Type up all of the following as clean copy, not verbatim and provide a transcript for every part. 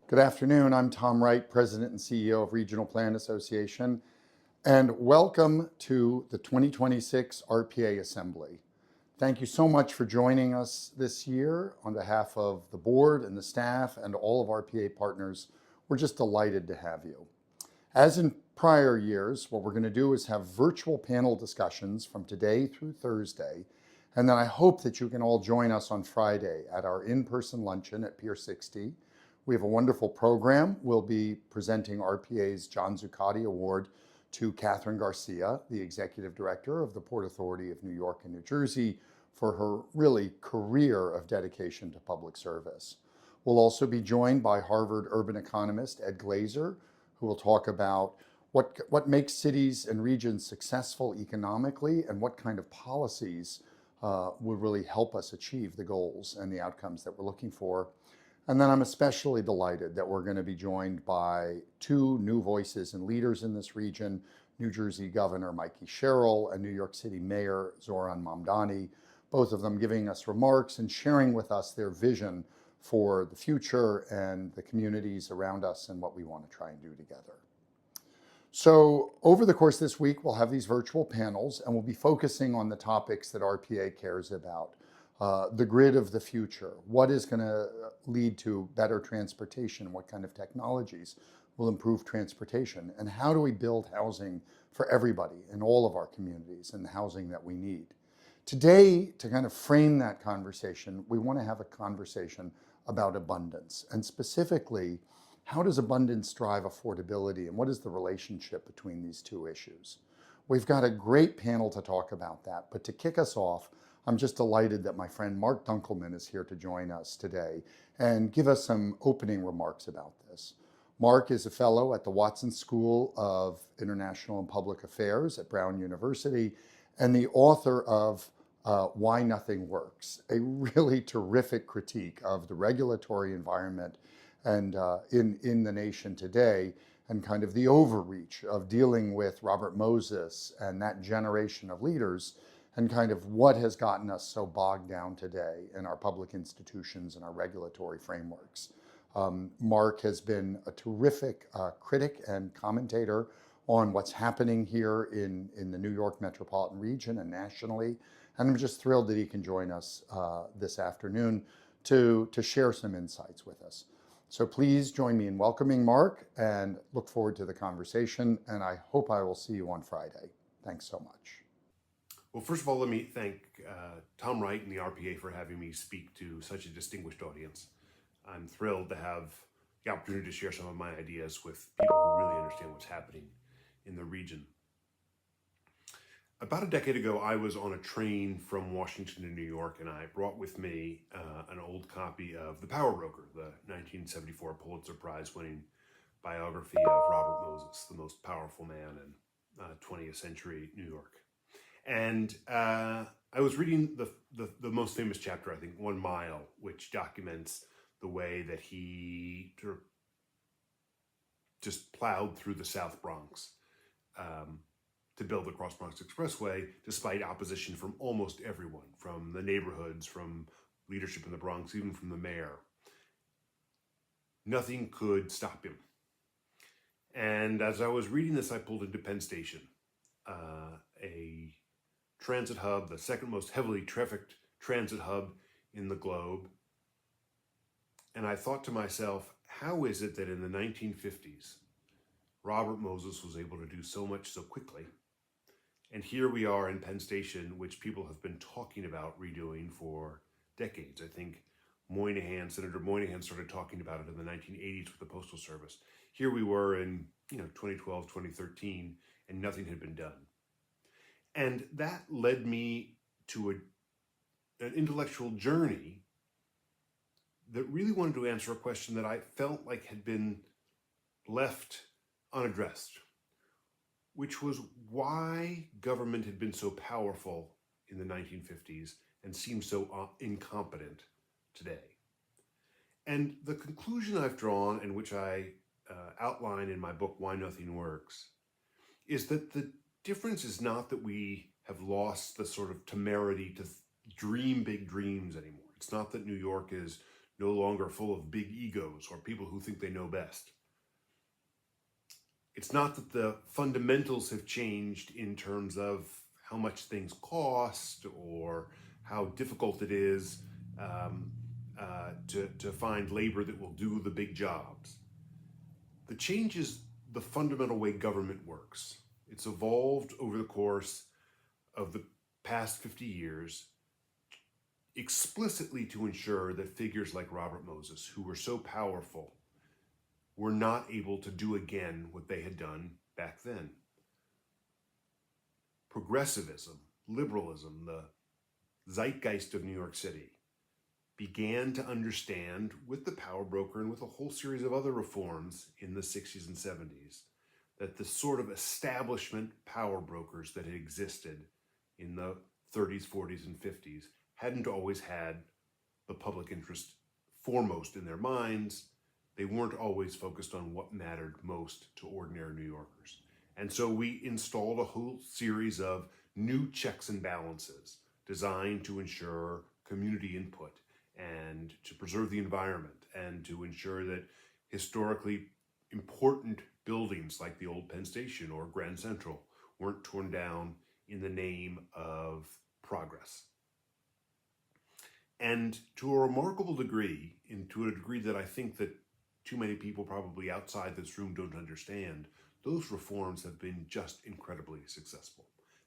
Good afternoon. I'm Tom Wright, President and CEO of Regional Plan Association, and welcome to the 2026 RPA Assembly. Thank you so much for joining us this year on behalf of the board and the staff and all of RPA partners. We're just delighted to have you. As in prior years, what we're going to do is have virtual panel discussions from today through Thursday, and then I hope that you can all join us on Friday at our in-person luncheon at Pier 60. We have a wonderful program. We'll be presenting RPA's John Zuccotti Award to Catherine Garcia, the Executive Director of the Port Authority of New York and New Jersey, for her really career of dedication to public service. We'll also be joined by Harvard urban economist Ed Glazer, who will talk about what makes cities and regions successful economically and what kind of policies would really help us achieve the goals and the outcomes that we're looking for. And then I'm especially delighted that we're going to be joined by two new voices and leaders in this region, New Jersey Governor Mikey Sherrill and New York City Mayor Zohran Mamdani, both of them giving us remarks and sharing with us their vision for the future and the communities around us and what we want to try and do together. So over the course of this week, we'll have these virtual panels and we'll be focusing on the topics that RPA cares about. The grid of the future, what is going to lead to better transportation, what kind of technologies will improve transportation, and how do we build housing for everybody in all of our communities and the housing that we need. Today, to kind of frame that conversation, we want to have a conversation about abundance, and specifically, how does abundance drive affordability, and what is the relationship between these two issues? We've got a great panel to talk about that, but to kick us off, I'm just delighted that my friend Mark Dunkelman is here to join us today and give us some opening remarks about this. Mark is a fellow at the Watson School of International and Public Affairs at Brown University and the author of Why Nothing Works, a really terrific critique of the regulatory environment and in the nation today, and kind of the overreach of dealing with Robert Moses and that generation of leaders, and kind of what has gotten us so bogged down today in our public institutions and our regulatory frameworks. Mark has been a terrific critic and commentator on what's happening here in the New York metropolitan region and nationally. And I'm just thrilled that he can join us this afternoon to share some insights with us. So please join me in welcoming Mark and look forward to the conversation. And I hope I will see you on Friday. Thanks so much. Well, first of all, let me thank Tom Wright and the RPA for having me speak to such a distinguished audience. I'm thrilled to have the opportunity to share some of my ideas with people who really understand what's happening in the region. About a decade ago, I was on a train from Washington to New York, and I brought with me an old copy of The Power Broker, the 1974 Pulitzer Prize-winning biography of Robert Moses, the most powerful man in 20th century New York. And I was reading the most famous chapter, I think, 1 Mile, which documents the way that he sort of just plowed through the South Bronx to build the Cross Bronx Expressway, despite opposition from almost everyone, from the neighborhoods, from leadership in the Bronx, even from the mayor. Nothing could stop him. And as I was reading this, I pulled into Penn Station, a transit hub, the second most heavily trafficked transit hub in the globe. And I thought to myself, how is it that in the 1950s, Robert Moses was able to do so much so quickly? And here we are in Penn Station, which people have been talking about redoing for decades. I think Senator Moynihan started talking about it in the 1980s with the Postal Service. Here we were in 2012, 2013, and nothing had been done. And that led me to an intellectual journey that really wanted to answer a question that I felt like had been left unaddressed, which was why government had been so powerful in the 1950s and seems so incompetent today. And the conclusion I've drawn, and which I outline in my book, Why Nothing Works, is that the difference is not that we have lost the sort of temerity to dream big dreams anymore. It's not that New York is no longer full of big egos or people who think they know best. It's not that the fundamentals have changed in terms of how much things cost or how difficult it is to find labor that will do the big jobs. The change is the fundamental way government works. It's evolved over the course of the past 50 years explicitly to ensure that figures like Robert Moses, who were so powerful, were not able to do again what they had done back then. Progressivism, liberalism, the zeitgeist of New York City, began to understand, with the power broker and with a whole series of other reforms in the 60s and 70s, that the sort of establishment power brokers that had existed in the 30s, 40s, and 50s hadn't always had the public interest foremost in their minds. They weren't always focused on what mattered most to ordinary New Yorkers. And so we installed a whole series of new checks and balances designed to ensure community input and to preserve the environment and to ensure that historically important buildings like the old Penn Station or Grand Central weren't torn down in the name of progress. And to a remarkable degree, and to a degree that I think that too many people probably outside this room don't understand, those reforms have been just incredibly successful.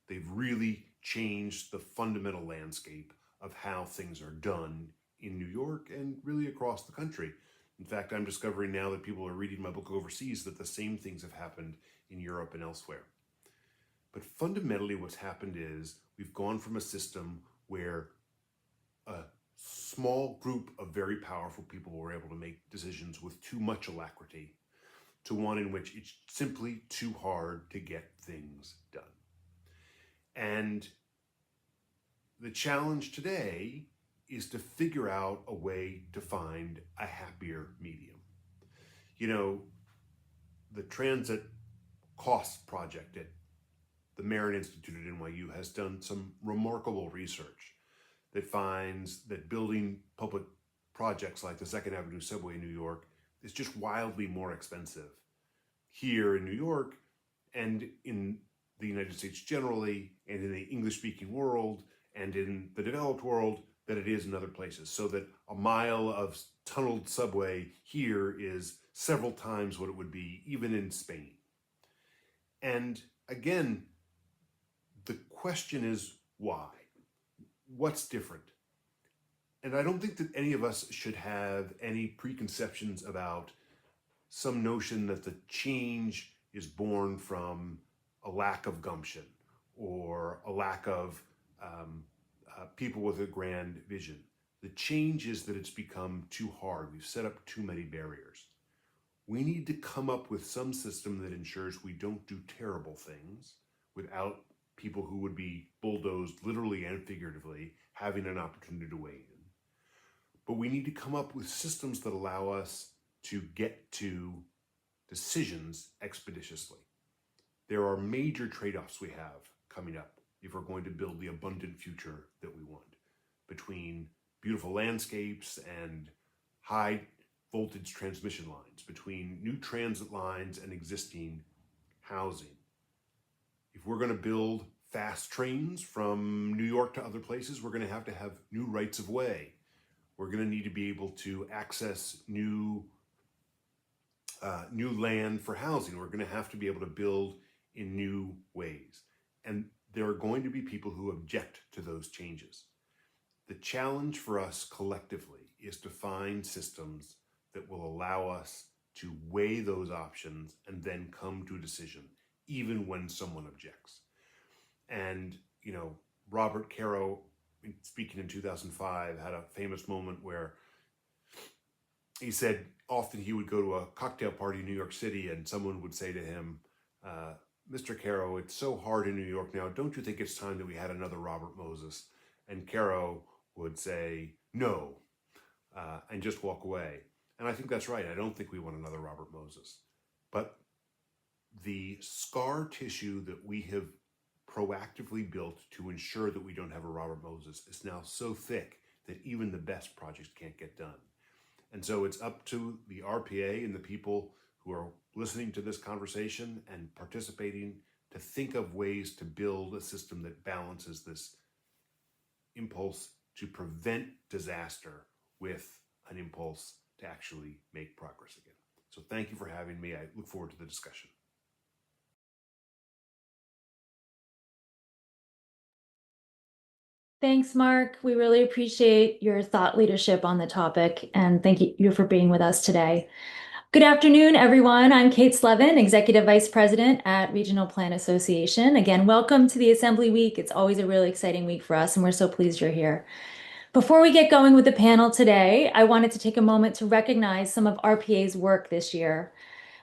They've really changed the fundamental landscape of how things are done in New York and really across the country. In fact, I'm discovering now that people are reading my book overseas that the same things have happened in Europe and elsewhere. But fundamentally what's happened is we've gone from a system where a small group of very powerful people were able to make decisions with too much alacrity to one in which it's simply too hard to get things done. And the challenge today is to figure out a way to find a happier medium. You know, the Transit Cost Project at the Marin Institute at NYU has done some remarkable research that finds that building public projects like the Second Avenue subway in New York is just wildly more expensive here in New York and in the United States generally, and in the English-speaking world and in the developed world than it is in other places. So that a mile of tunneled subway here is several times what it would be even in Spain. And again, the question is why? What's different? And I don't think that any of us should have any preconceptions about some notion that the change is born from a lack of gumption or a lack of people with a grand vision. The change is that it's become too hard. We've set up too many barriers. We need to come up with some system that ensures we don't do terrible things without people who would be bulldozed literally and figuratively having an opportunity to weigh in. But we need to come up with systems that allow us to get to decisions expeditiously. There are major trade-offs we have coming up if we're going to build the abundant future that we want, between beautiful landscapes and high voltage transmission lines, between new transit lines and existing housing. If we're going to build fast trains from New York to other places, we're going to have new rights of way. We're going to need to be able to access new land for housing. We're going to have to be able to build in new ways. And there are going to be people who object to those changes. The challenge for us collectively is to find systems that will allow us to weigh those options and then come to a decision, even when someone objects. And, you know, Robert Caro, speaking in 2005, had a famous moment where he said often he would go to a cocktail party in New York City and someone would say to him, Mr. Caro, it's so hard in New York now. Don't you think it's time that we had another Robert Moses? And Caro would say, no, and just walk away. And I think that's right. I don't think we want another Robert Moses. But the scar tissue that we have proactively built to ensure that we don't have a Robert Moses is now so thick that even the best projects can't get done. And so it's up to the RPA and the people who are listening to this conversation and participating to think of ways to build a system that balances this impulse to prevent disaster with an impulse to actually make progress again. So thank you for having me. I look forward to the discussion. Thanks, Mark. We really appreciate your thought leadership on the topic, and thank you for being with us today. Good afternoon, everyone. I'm Kate Slevin, Executive Vice President at Regional Plan Association. Again, welcome to the Assembly Week. It's always a really exciting week for us, and we're so pleased you're here. Before we get going with the panel today, I wanted to take a moment to recognize some of RPA's work this year.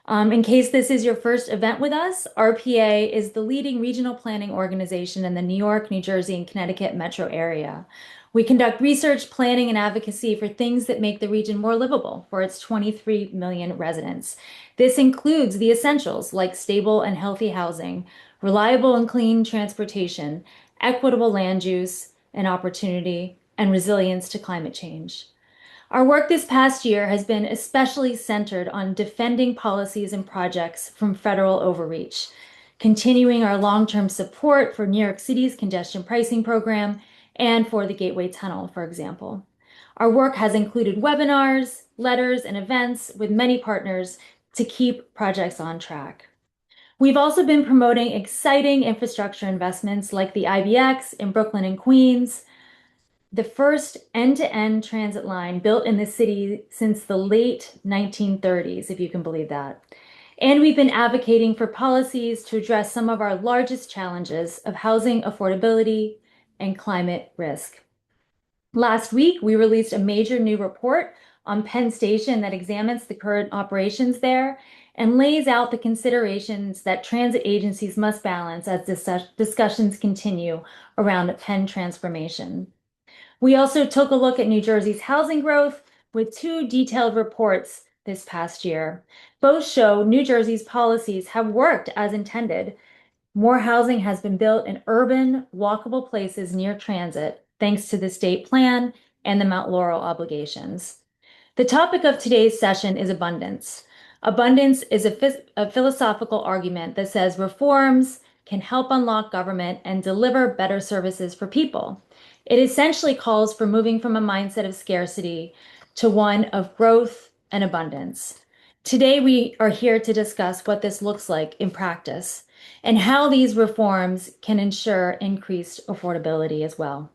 In case this is your first event with us, RPA is the leading regional planning organization in the New York, New Jersey, and Connecticut metro area. We conduct research, planning, and advocacy for things that make the region more livable for its 23 million residents. This includes the essentials like stable and healthy housing, reliable and clean transportation, equitable land use and opportunity, and resilience to climate change. Our work this past year has been especially centered on defending policies and projects from federal overreach, continuing our long-term support for New York City's congestion pricing program and for the Gateway Tunnel, for example. Our work has included webinars, letters, and events with many partners to keep projects on track. We've also been promoting exciting infrastructure investments like the IBX in Brooklyn and Queens, the first end-to-end transit line built in the city since the late 1930s, if you can believe that. And we've been advocating for policies to address some of our largest challenges of housing affordability and climate risk. Last week, we released a major new report on Penn Station that examines the current operations there and lays out the considerations that transit agencies must balance as discussions continue around Penn transformation. We also took a look at New Jersey's housing growth with two detailed reports this past year. Both show New Jersey's policies have worked as intended. More housing has been built in urban, walkable places near transit, thanks to the state plan and the Mount Laurel obligations. The topic of today's session is abundance. Abundance is a philosophical argument that says reforms can help unlock government and deliver better services for people. It essentially calls for moving from a mindset of scarcity to one of growth and abundance. Today, we are here to discuss what this looks like in practice and how these reforms can ensure increased affordability as well.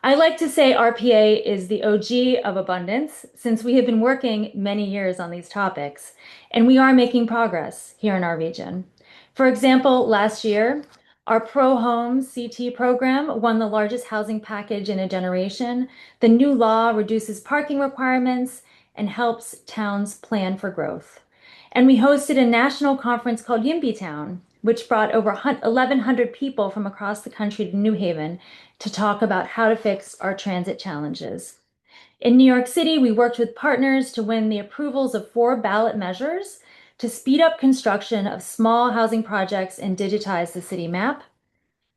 I like to say RPA is the OG of abundance since we have been working many years on these topics, and we are making progress here in our region. For example, last year, our Pro Home CT program won the largest housing package in a generation. The new law reduces parking requirements and helps towns plan for growth. And we hosted a national conference called YIMBY Town, which brought over 1,100 people from across the country to New Haven to talk about how to fix our transit challenges. In New York City, we worked with partners to win the approvals of 4 ballot measures to speed up construction of small housing projects and digitize the city map.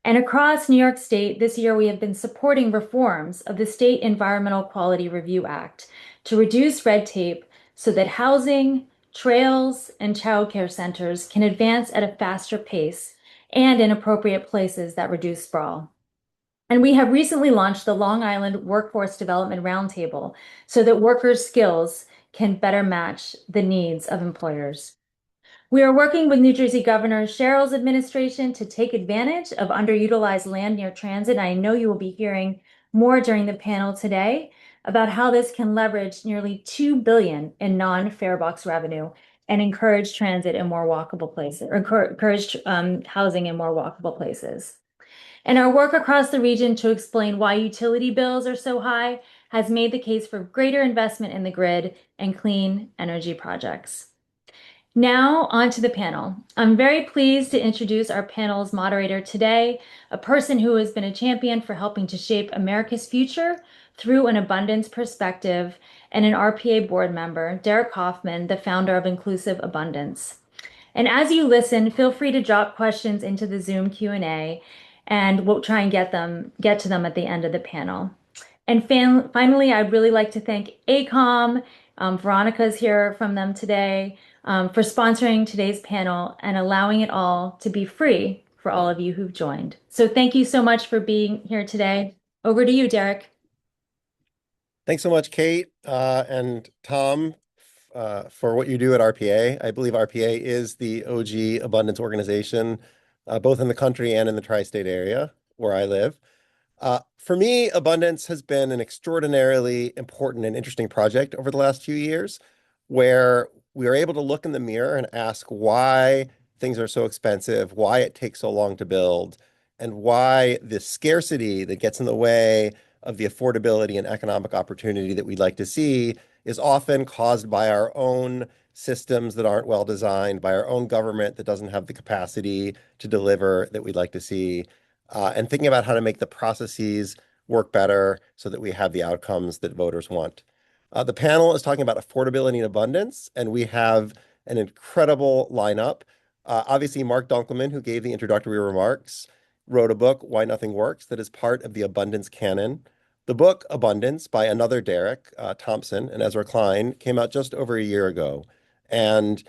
And across New York State, this year we have been supporting reforms of the State Environmental Quality Review Act to reduce red tape so that housing, trails, and childcare centers can advance at a faster pace and in appropriate places that reduce sprawl. And we have recently launched the Long Island Workforce Development Roundtable so that workers' skills can better match the needs of employers. We are working with New Jersey Governor Sherrill's administration to take advantage of underutilized land near transit. I know you will be hearing more during the panel today about how this can leverage nearly $2 billion in non-fare box revenue and encourage transit in more walkable places, or encourage housing in more walkable places. And our work across the region to explain why utility bills are so high has made the case for greater investment in the grid and clean energy projects. Now on to the panel. I'm very pleased to introduce our panel's moderator today, a person who has been a champion for helping to shape America's future through an abundance perspective, and an RPA board member, Derek Hoffman, the founder of Inclusive Abundance. And as you listen, feel free to drop questions into the Zoom Q&A, and we'll try and get to them at the end of the panel. And finally, I'd really like to thank ACOM, Veronica's here from them today, for sponsoring today's panel and allowing it all to be free for all of you who've joined. So thank you so much for being here today. Over to you, Derek. Thanks so much, Kate, and Tom, for what you do at RPA. I believe RPA is the OG abundance organization, both in the country and in the tri-state area where I live. For me, abundance has been an extraordinarily important and interesting project over the last few years, where we are able to look in the mirror and ask why things are so expensive, why it takes so long to build, and why the scarcity that gets in the way of the affordability and economic opportunity that we'd like to see is often caused by our own systems that aren't well designed, by our own government that doesn't have the capacity to deliver that we'd like to see, and thinking about how to make the processes work better so that we have the outcomes that voters want. The panel is talking about affordability and abundance, and we have an incredible lineup. Obviously, Mark Dunkelman, who gave the introductory remarks, wrote a book, Why Nothing Works, that is part of the abundance canon. The book Abundance by another Derek, Thompson, and Ezra Klein came out just over a year ago. And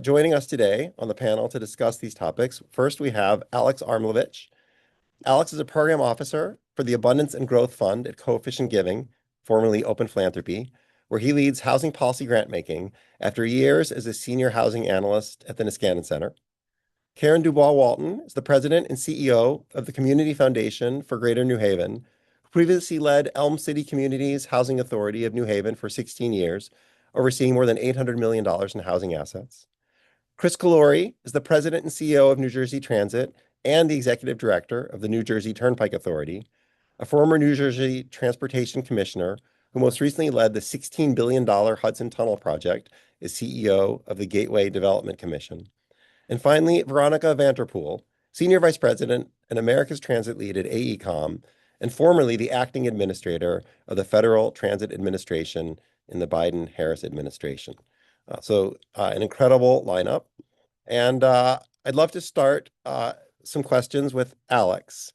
joining us today on the panel to discuss these topics, first we have Alex Armlovich. Alex is a program officer for the Abundance and Growth Fund at Coefficient Giving, formerly Open Philanthropy, where he leads housing policy grant making after years as a senior housing analyst at the Niskanen Center. Karen Dubois-Walton is the president and CEO of the Community Foundation for Greater New Haven, who previously led Elm City Communities Housing Authority of New Haven for 16 years, overseeing more than $800 million in housing assets. Chris Calori is the president and CEO of New Jersey Transit and the executive director of the New Jersey Turnpike Authority, a former New Jersey Transportation Commissioner who most recently led the $16 billion Hudson Tunnel project as CEO of the Gateway Development Commission. And finally, Veronica Vanterpool, Senior Vice President and America's Transit Lead at AECOM, and formerly the acting administrator of the Federal Transit Administration in the Biden-Harris administration. So an incredible lineup. And I'd love to start some questions with Alex.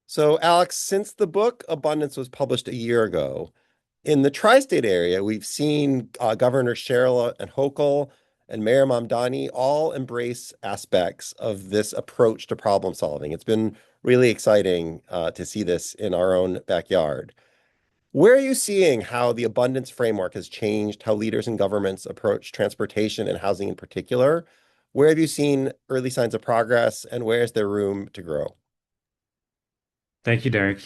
So Alex, since the book Abundance was published a year ago, in the tri-state area, we've seen Governor Cheryl and Hochul and Mayor Mamdani all embrace aspects of this approach to problem solving. It's been really exciting to see this in our own backyard. Where are you seeing how the abundance framework has changed how leaders and governments approach transportation and housing in particular? Where have you seen early signs of progress, and where is there room to grow? Thank you, Derek.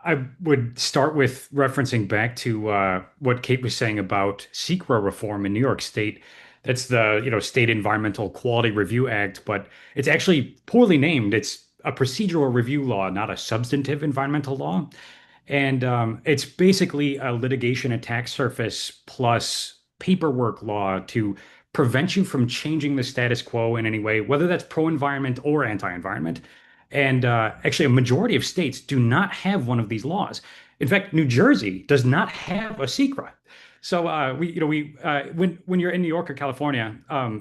I would start with referencing back to what Kate was saying about SECRA reform in New York State. That's the, State Environmental Quality Review Act, but it's actually poorly named. It's a procedural review law, not a substantive environmental law. And it's basically a litigation attack surface plus paperwork law to prevent you from changing the status quo in any way, whether that's pro-environment or anti-environment. And actually, a majority of states do not have one of these laws. In fact, New Jersey does not have a SECRA. So when you're in New York or California,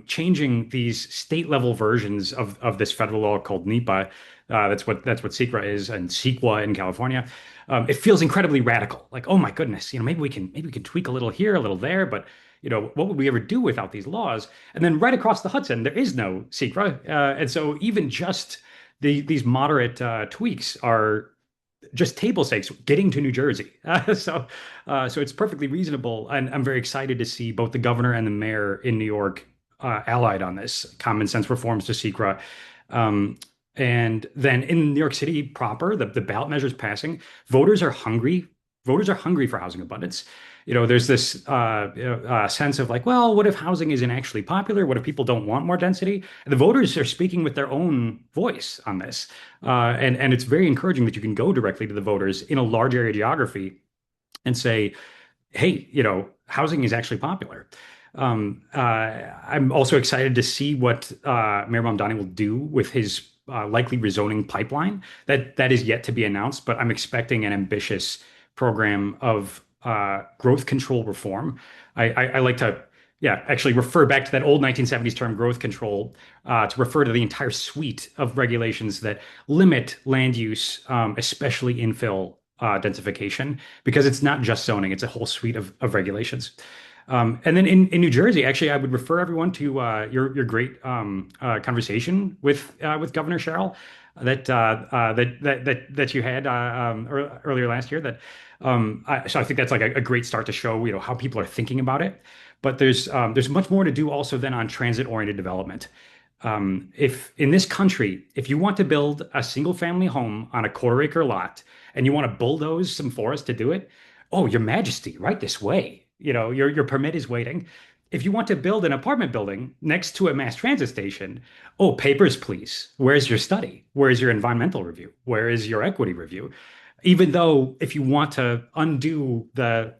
changing these state level versions of this federal law called NEPA, that's what SECRA is, and CEQA in California. It feels incredibly radical. Like, oh my goodness, maybe we can tweak a little here, a little there, but what would we ever do without these laws? And then right across the Hudson, there is no SECRA, and so even just these moderate tweaks are just table stakes getting to New Jersey. So it's perfectly reasonable, and I'm very excited to see both the governor and the mayor in New York allied on this common sense reforms to SECRA. And then in New York City proper, the ballot measures passing, voters are hungry. Voters are hungry for housing abundance. There's this sense of like, well, what if housing isn't actually popular? What if people don't want more density? And the voters are speaking with their own voice on this. And it's very encouraging that you can go directly to the voters in a large area geography and say, hey, housing is actually popular. I'm also excited to see what Mayor Mamdani will do with his likely rezoning pipeline. That is yet to be announced, but I'm expecting an ambitious program of growth control reform. I like to, actually refer back to that old 1970s term, growth control, to refer to the entire suite of regulations that limit land use, especially infill densification because it's not just zoning, it's a whole suite of regulations. And then in New Jersey, actually, I would refer everyone to your great conversation with Governor Sherrill that you had earlier last year. So I think that's like a great start to show how people are thinking about it. But there's much more to do also than on transit-oriented development. If in this country, if you want to build a single family home on a quarter acre lot and you want to bulldoze some forest to do it, oh, Your Majesty, right this way. Your permit is waiting. If you want to build an apartment building next to a mass transit station, oh, papers, please. Where's your study? Where's your environmental review? Where is your equity review? Even though if you want to undo the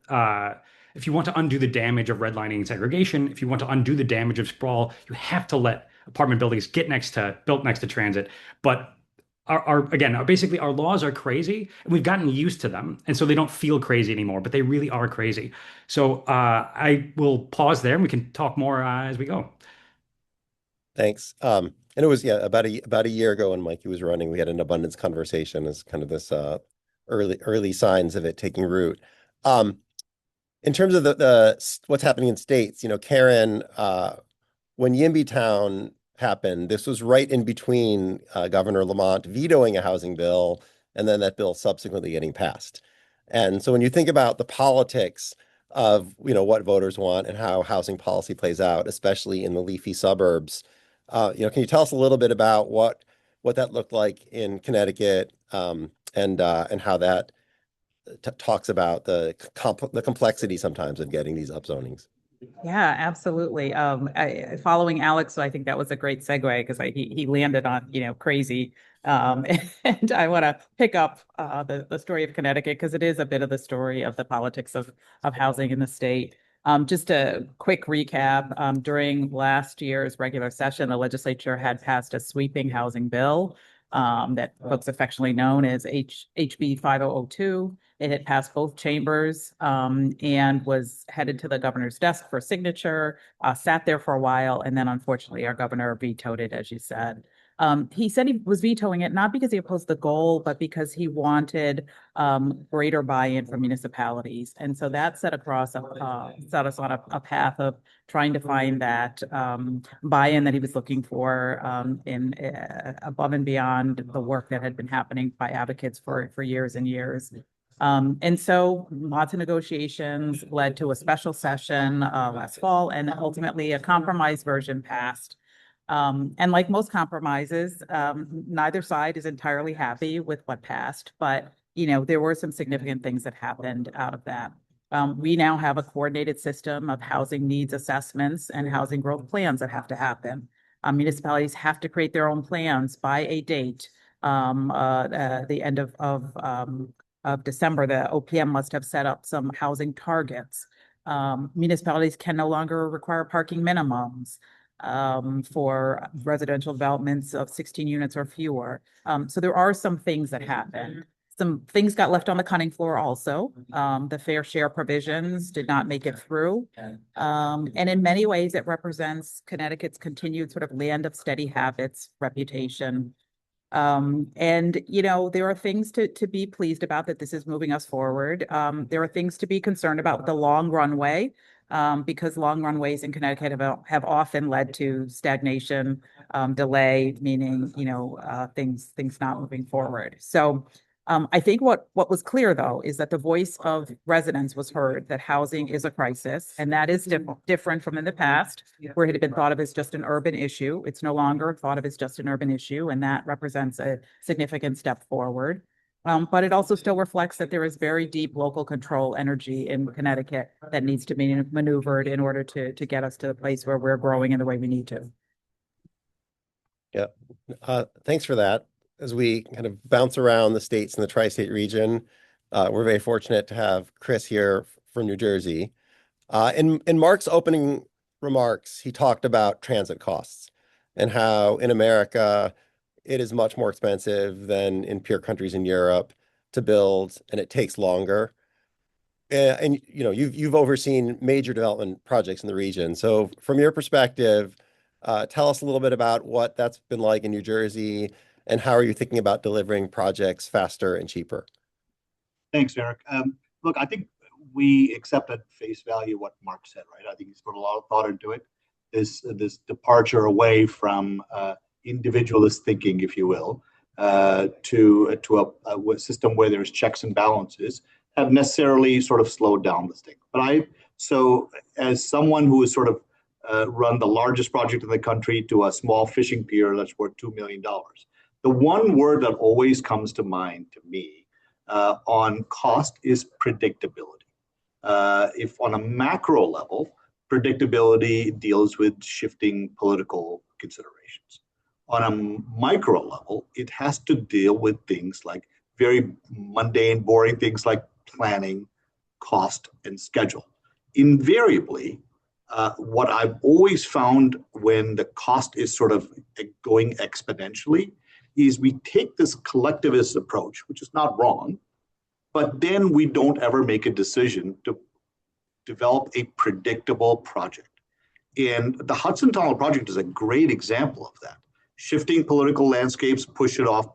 damage of redlining and segregation, if you want to undo the damage of sprawl, you have to let apartment buildings built next to transit. But basically our laws are crazy and we've gotten used to them. And so they don't feel crazy anymore, but they really are crazy. So I will pause there and we can talk more as we go. Thanks. And it was, yeah, about a year ago when Mikey was running, we had an abundance conversation as kind of this early signs of it taking root. In terms of what's happening in states, Karen, when Yimbitown happened, this was right in between Governor Lamont vetoing a housing bill and then that bill subsequently getting passed. And so when you think about the politics of what voters want and how housing policy plays out, especially in the leafy suburbs, can you tell us a little bit about what that looked like in Connecticut, and how that talks about the complexity sometimes of getting these upzonings? Yeah, absolutely. Following Alex, I think that was a great segue because he landed on crazy, and I want to pick up the story of Connecticut because it is a bit of the story of the politics of housing in the state. Just a quick recap. During last year's regular session, the legislature had passed a sweeping housing bill that folks affectionately known as HB 5002. It had passed both chambers and was headed to the governor's desk for signature, sat there for a while, and then unfortunately our governor vetoed it, as you said. He said he was vetoing it not because he opposed the goal, but because he wanted greater buy-in from municipalities. And so that set us on a path of trying to find that buy-in that he was looking for in above and beyond the work that had been happening by advocates for years and years. And so lots of negotiations led to a special session last fall, and ultimately a compromise version passed. And like most compromises, neither side is entirely happy with what passed, but there were some significant things that happened out of that. We now have a coordinated system of housing needs assessments and housing growth plans that have to happen. Municipalities have to create their own plans by a date. The end of December, the OPM must have set up some housing targets. Municipalities can no longer require parking minimums for residential developments of 16 units or fewer. So there are some things that happen. Some things got left on the cutting floor also. The fair share provisions did not make it through. And in many ways, it represents Connecticut's continued sort of land of steady habits reputation. And there are things to be pleased about that this is moving us forward. There are things to be concerned about with the long runway, because long runways in Connecticut have often led to stagnation, delay, meaning things not moving forward. So I think what was clear, though, is that the voice of residents was heard, that housing is a crisis, and that is different from in the past, where it had been thought of as just an urban issue. It's no longer thought of as just an urban issue, and that represents a significant step forward. But it also still reflects that there is very deep local control energy in Connecticut that needs to be maneuvered in order to get us to the place where we're growing in the way we need to. Yeah. Thanks for that. As we kind of bounce around the states in the tri-state region, we're very fortunate to have Chris here from New Jersey. In Mark's opening remarks, he talked about transit costs and how in America it is much more expensive than in peer countries in Europe to build, and it takes longer. And you've overseen major development projects in the region. So from your perspective, tell us a little bit about what that's been like in New Jersey, and how are you thinking about delivering projects faster and cheaper? Thanks, Eric. Look, I think we accept at face value what Mark said, right? I think he's put a lot of thought into it. This departure away from individualist thinking, if you will, to a system where there's checks and balances have necessarily sort of slowed down this thing. So as someone who has sort of run the largest project in the country to a small fishing pier that's worth $2 million, the one word that always comes to mind to me on cost is predictability. If on a macro level, predictability deals with shifting political considerations. On a micro level, it has to deal with things like very mundane, boring things like planning, cost, and schedule. Invariably, what I've always found when the cost is sort of going exponentially is we take this collectivist approach, which is not wrong, but then we don't ever make a decision to develop a predictable project. And the Hudson Tunnel project is a great example of that. Shifting political landscapes, push it off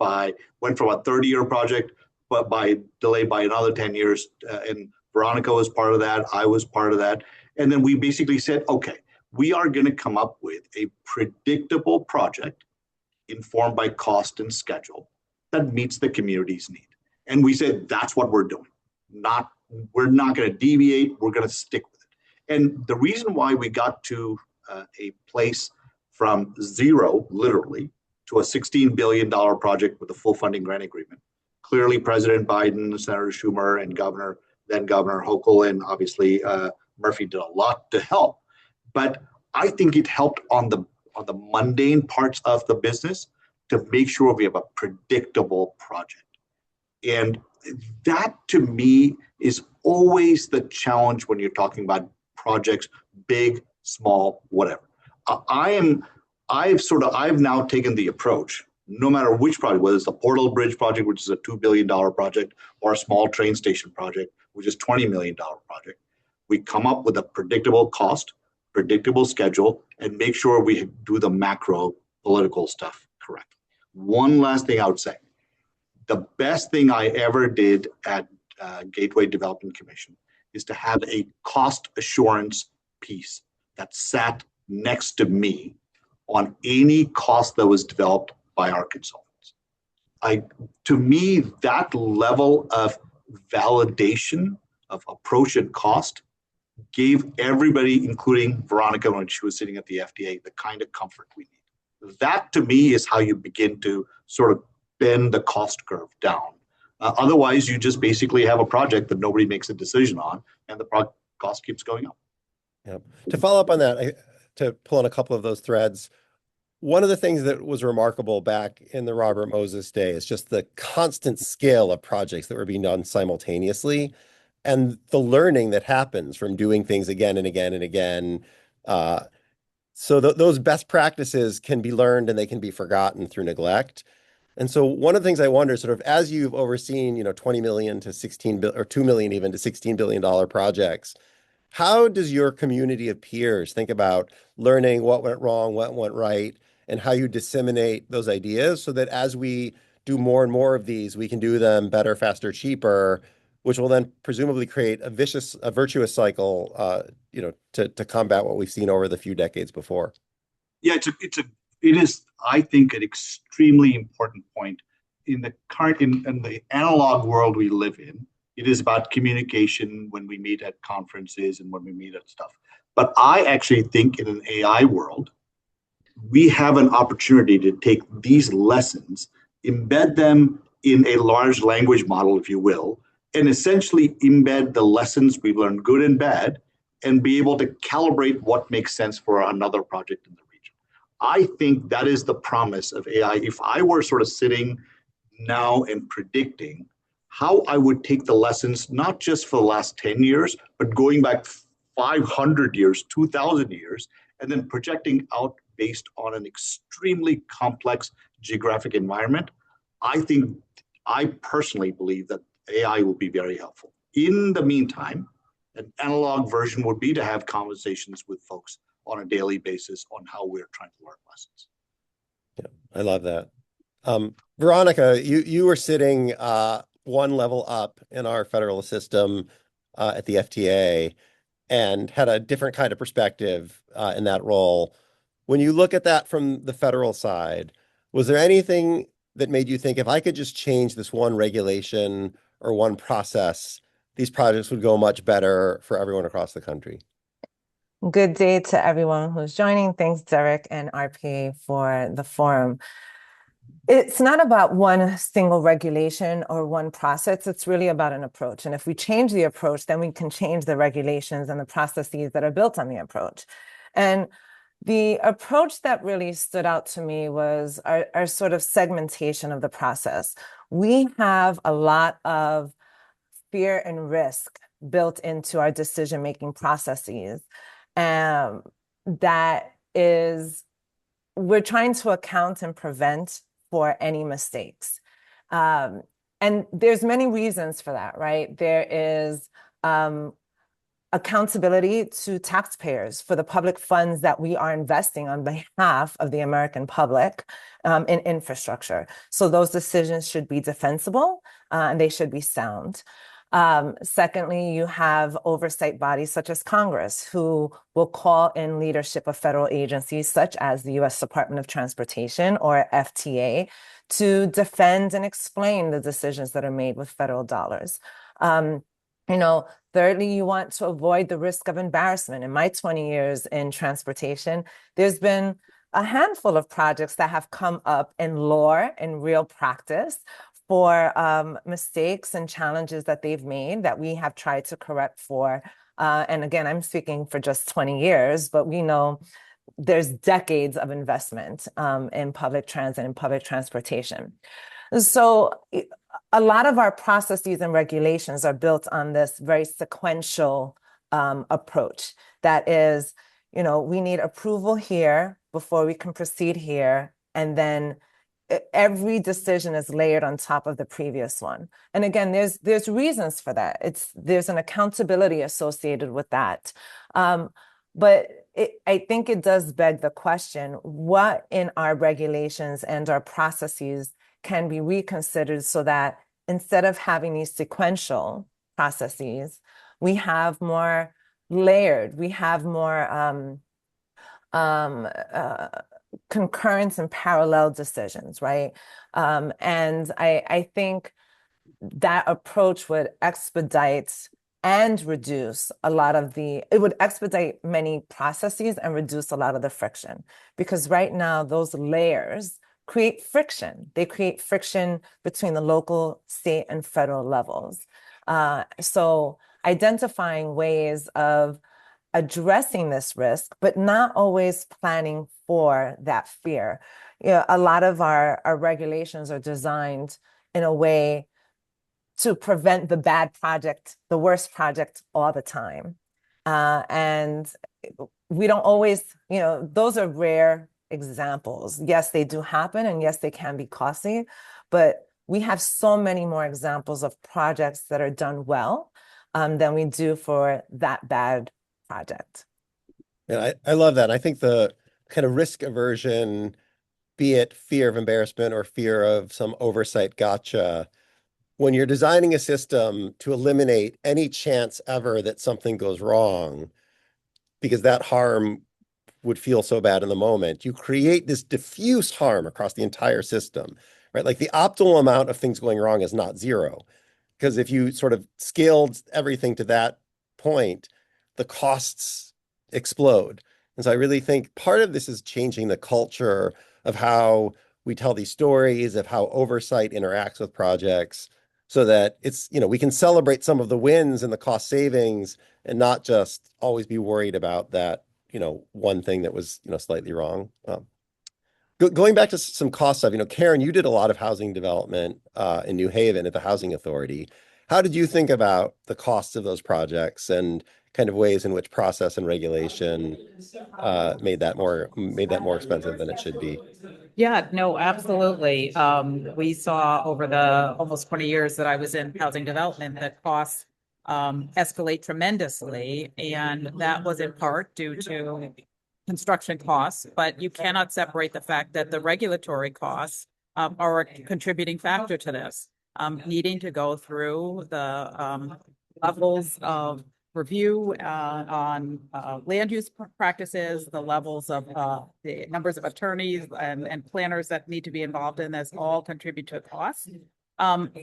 went from a 30-year project, but delayed by another 10 years. And Veronica was part of that. I was part of that. And then we basically said, okay, we are going to come up with a predictable project informed by cost and schedule that meets the community's need. And we said, that's what we're doing. We're not going to deviate. We're going to stick with it. And the reason why we got to a place from zero, literally, to a $16 billion project with a full funding grant agreement, clearly President Biden, Senator Schumer, and then Governor Hochul, and obviously Murphy did a lot to help. But I think it helped on the mundane parts of the business to make sure we have a predictable project. And that, to me, is always the challenge when you're talking about projects, big, small, whatever. I've now taken the approach, no matter which project, whether it's the Portal Bridge project, which is a $2 billion project, or a small train station project, which is $20 million project, we come up with a predictable cost, predictable schedule, and make sure we do the macro political stuff correctly. One last thing I would say. The best thing I ever did at Gateway Development Commission is to have a cost assurance piece that sat next to me on any cost that was developed by our consultants. To me, that level of validation of approach and cost gave everybody, including Veronica when she was sitting at the FDA, the kind of comfort we need. That, to me, is how you begin to sort of bend the cost curve down. Otherwise, you just basically have a project that nobody makes a decision on, and the cost keeps going up. Yeah. To follow up on that, to pull on a couple of those threads, one of the things that was remarkable back in the Robert Moses day is just the constant scale of projects that were being done simultaneously, and the learning that happens from doing things again and again and again. So those best practices can be learned and they can be forgotten through neglect. And so one of the things I wonder, sort of as you've overseen, 20 million to 16 or 2 million even to $16 billion projects, how does your community of peers think about learning what went wrong, what went right, and how you disseminate those ideas so that as we do more and more of these, we can do them better, faster, cheaper, which will then presumably create a virtuous cycle, to combat what we've seen over the few decades before. Yeah, it is, I think, an extremely important point in the current, in the analog world we live in. It is about communication when we meet at conferences and when we meet at stuff. But I actually think in an AI world, we have an opportunity to take these lessons, embed them in a large language model, if you will, and essentially embed the lessons we've learned, good and bad, and be able to calibrate what makes sense for another project in the region. I think that is the promise of AI. If I were sort of sitting now and predicting how I would take the lessons, not just for the last 10 years, but going back 500 years, 2,000 years, and then projecting out based on an extremely complex geographic environment, I personally believe that AI will be very helpful. In the meantime, an analog version would be to have conversations with folks on a daily basis on how we're trying to learn lessons. Yeah, I love that. Veronica, you were sitting one level up in our federal system at the FTA and had a different kind of perspective in that role. When you look at that from the federal side, was there anything that made you think if I could just change this one regulation or one process, these projects would go much better for everyone across the country? Good day to everyone who's joining. Thanks, Derek and RPA, for the forum. It's not about one single regulation or one process. It's really about an approach. And if we change the approach, then we can change the regulations and the processes that are built on the approach. And the approach that really stood out to me was our sort of segmentation of the process. We have a lot of fear and risk built into our decision-making processes. That is, we're trying to account and prevent for any mistakes. And there's many reasons for that, right? There is accountability to taxpayers for the public funds that we are investing on behalf of the American public in infrastructure. So those decisions should be defensible and they should be sound. Secondly, you have oversight bodies such as Congress, who will call in leadership of federal agencies such as the U.S. Department of Transportation or FTA to defend and explain the decisions that are made with federal dollars. Thirdly, you want to avoid the risk of embarrassment. In my 20 years in transportation, there's been a handful of projects that have come up in law and real practice for mistakes and challenges that they've made that we have tried to correct for. And again, I'm speaking for just 20 years, but we know there's decades of investment in public transit and public transportation. So a lot of our processes and regulations are built on this very sequential approach. That is, we need approval here before we can proceed here, and then every decision is layered on top of the previous one. And again, there's reasons for that. There's an accountability associated with that. But I think it does beg the question, what in our regulations and our processes can be reconsidered so that instead of having these sequential processes, we have more layered, we have more concurrence and parallel decisions, right? And I think that approach would expedite and reduce it would expedite many processes and reduce a lot of the friction. Because right now, those layers create friction. They create friction between the local, state, and federal levels. So identifying ways of addressing this risk, but not always planning for that fear. A lot of our regulations are designed in a way to prevent the bad project, the worst project all the time. And we don't always, those are rare examples. Yes, they do happen, and yes, they can be costly, but we have so many more examples of projects that are done well than we do for that bad project. And I love that. I think the kind of risk aversion, be it fear of embarrassment or fear of some oversight gotcha, when you're designing a system to eliminate any chance ever that something goes wrong, because that harm would feel so bad in the moment, you create this diffuse harm across the entire system, right? Like the optimal amount of things going wrong is not zero, because if you sort of scaled everything to that point, the costs explode. And so I really think part of this is changing the culture of how we tell these stories, of how oversight interacts with projects, so that it's, we can celebrate some of the wins and the cost savings and not just always be worried about that, one thing that was, slightly wrong. Going back to some cost stuff, Karen, you did a lot of housing development in New Haven at the Housing Authority. How did you think about the costs of those projects and kind of ways in which process and regulation made that more expensive than it should be? Yeah, no, absolutely. We saw over the almost 20 years that I was in housing development that costs escalate tremendously. And that was in part due to construction costs, but you cannot separate the fact that the regulatory costs are a contributing factor to this. needing to go through the levels of review on land use practices, the levels of the numbers of attorneys and planners that need to be involved in this all contribute to costs.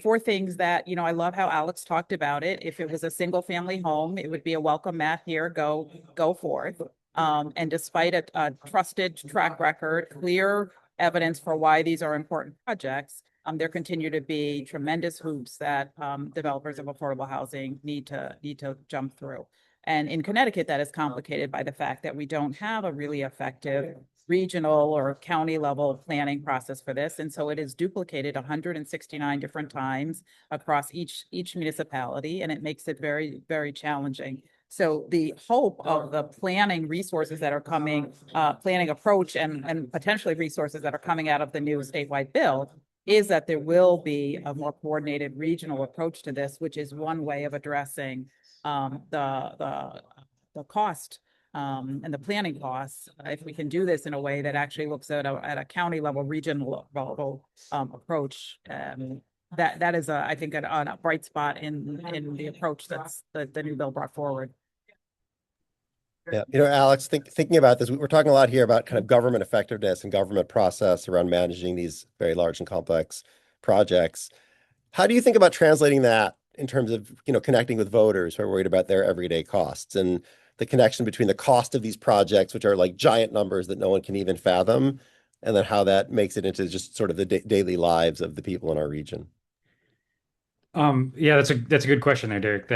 For things that, I love how Alex talked about it. If it was a single family home, it would be a welcome mat here, go forth. And despite a trusted track record, clear evidence for why these are important projects, there continue to be tremendous hoops that developers of affordable housing need to jump through. And in Connecticut, that is complicated by the fact that we don't have a really effective regional or county level planning process for this. And so it is duplicated 169 different times across each municipality, and it makes it very, very challenging. So the hope of the planning resources that are coming, planning approach and potentially resources that are coming out of the new statewide bill is that there will be a more coordinated regional approach to this, which is one way of addressing the cost and the planning costs. If we can do this in a way that actually looks at a county level, regional level approach, that is I think a bright spot in the approach that's the new bill brought forward. Yeah, Alex, thinking about this, we're talking a lot here about kind of government effectiveness and government process around managing these very large and complex projects. How do you think about translating that in terms of, connecting with voters who are worried about their everyday costs and the connection between the cost of these projects, which are like giant numbers that no one can even fathom, and then how that makes it into just sort of the daily lives of the people in our region? Yeah, that's a good question there, Derek.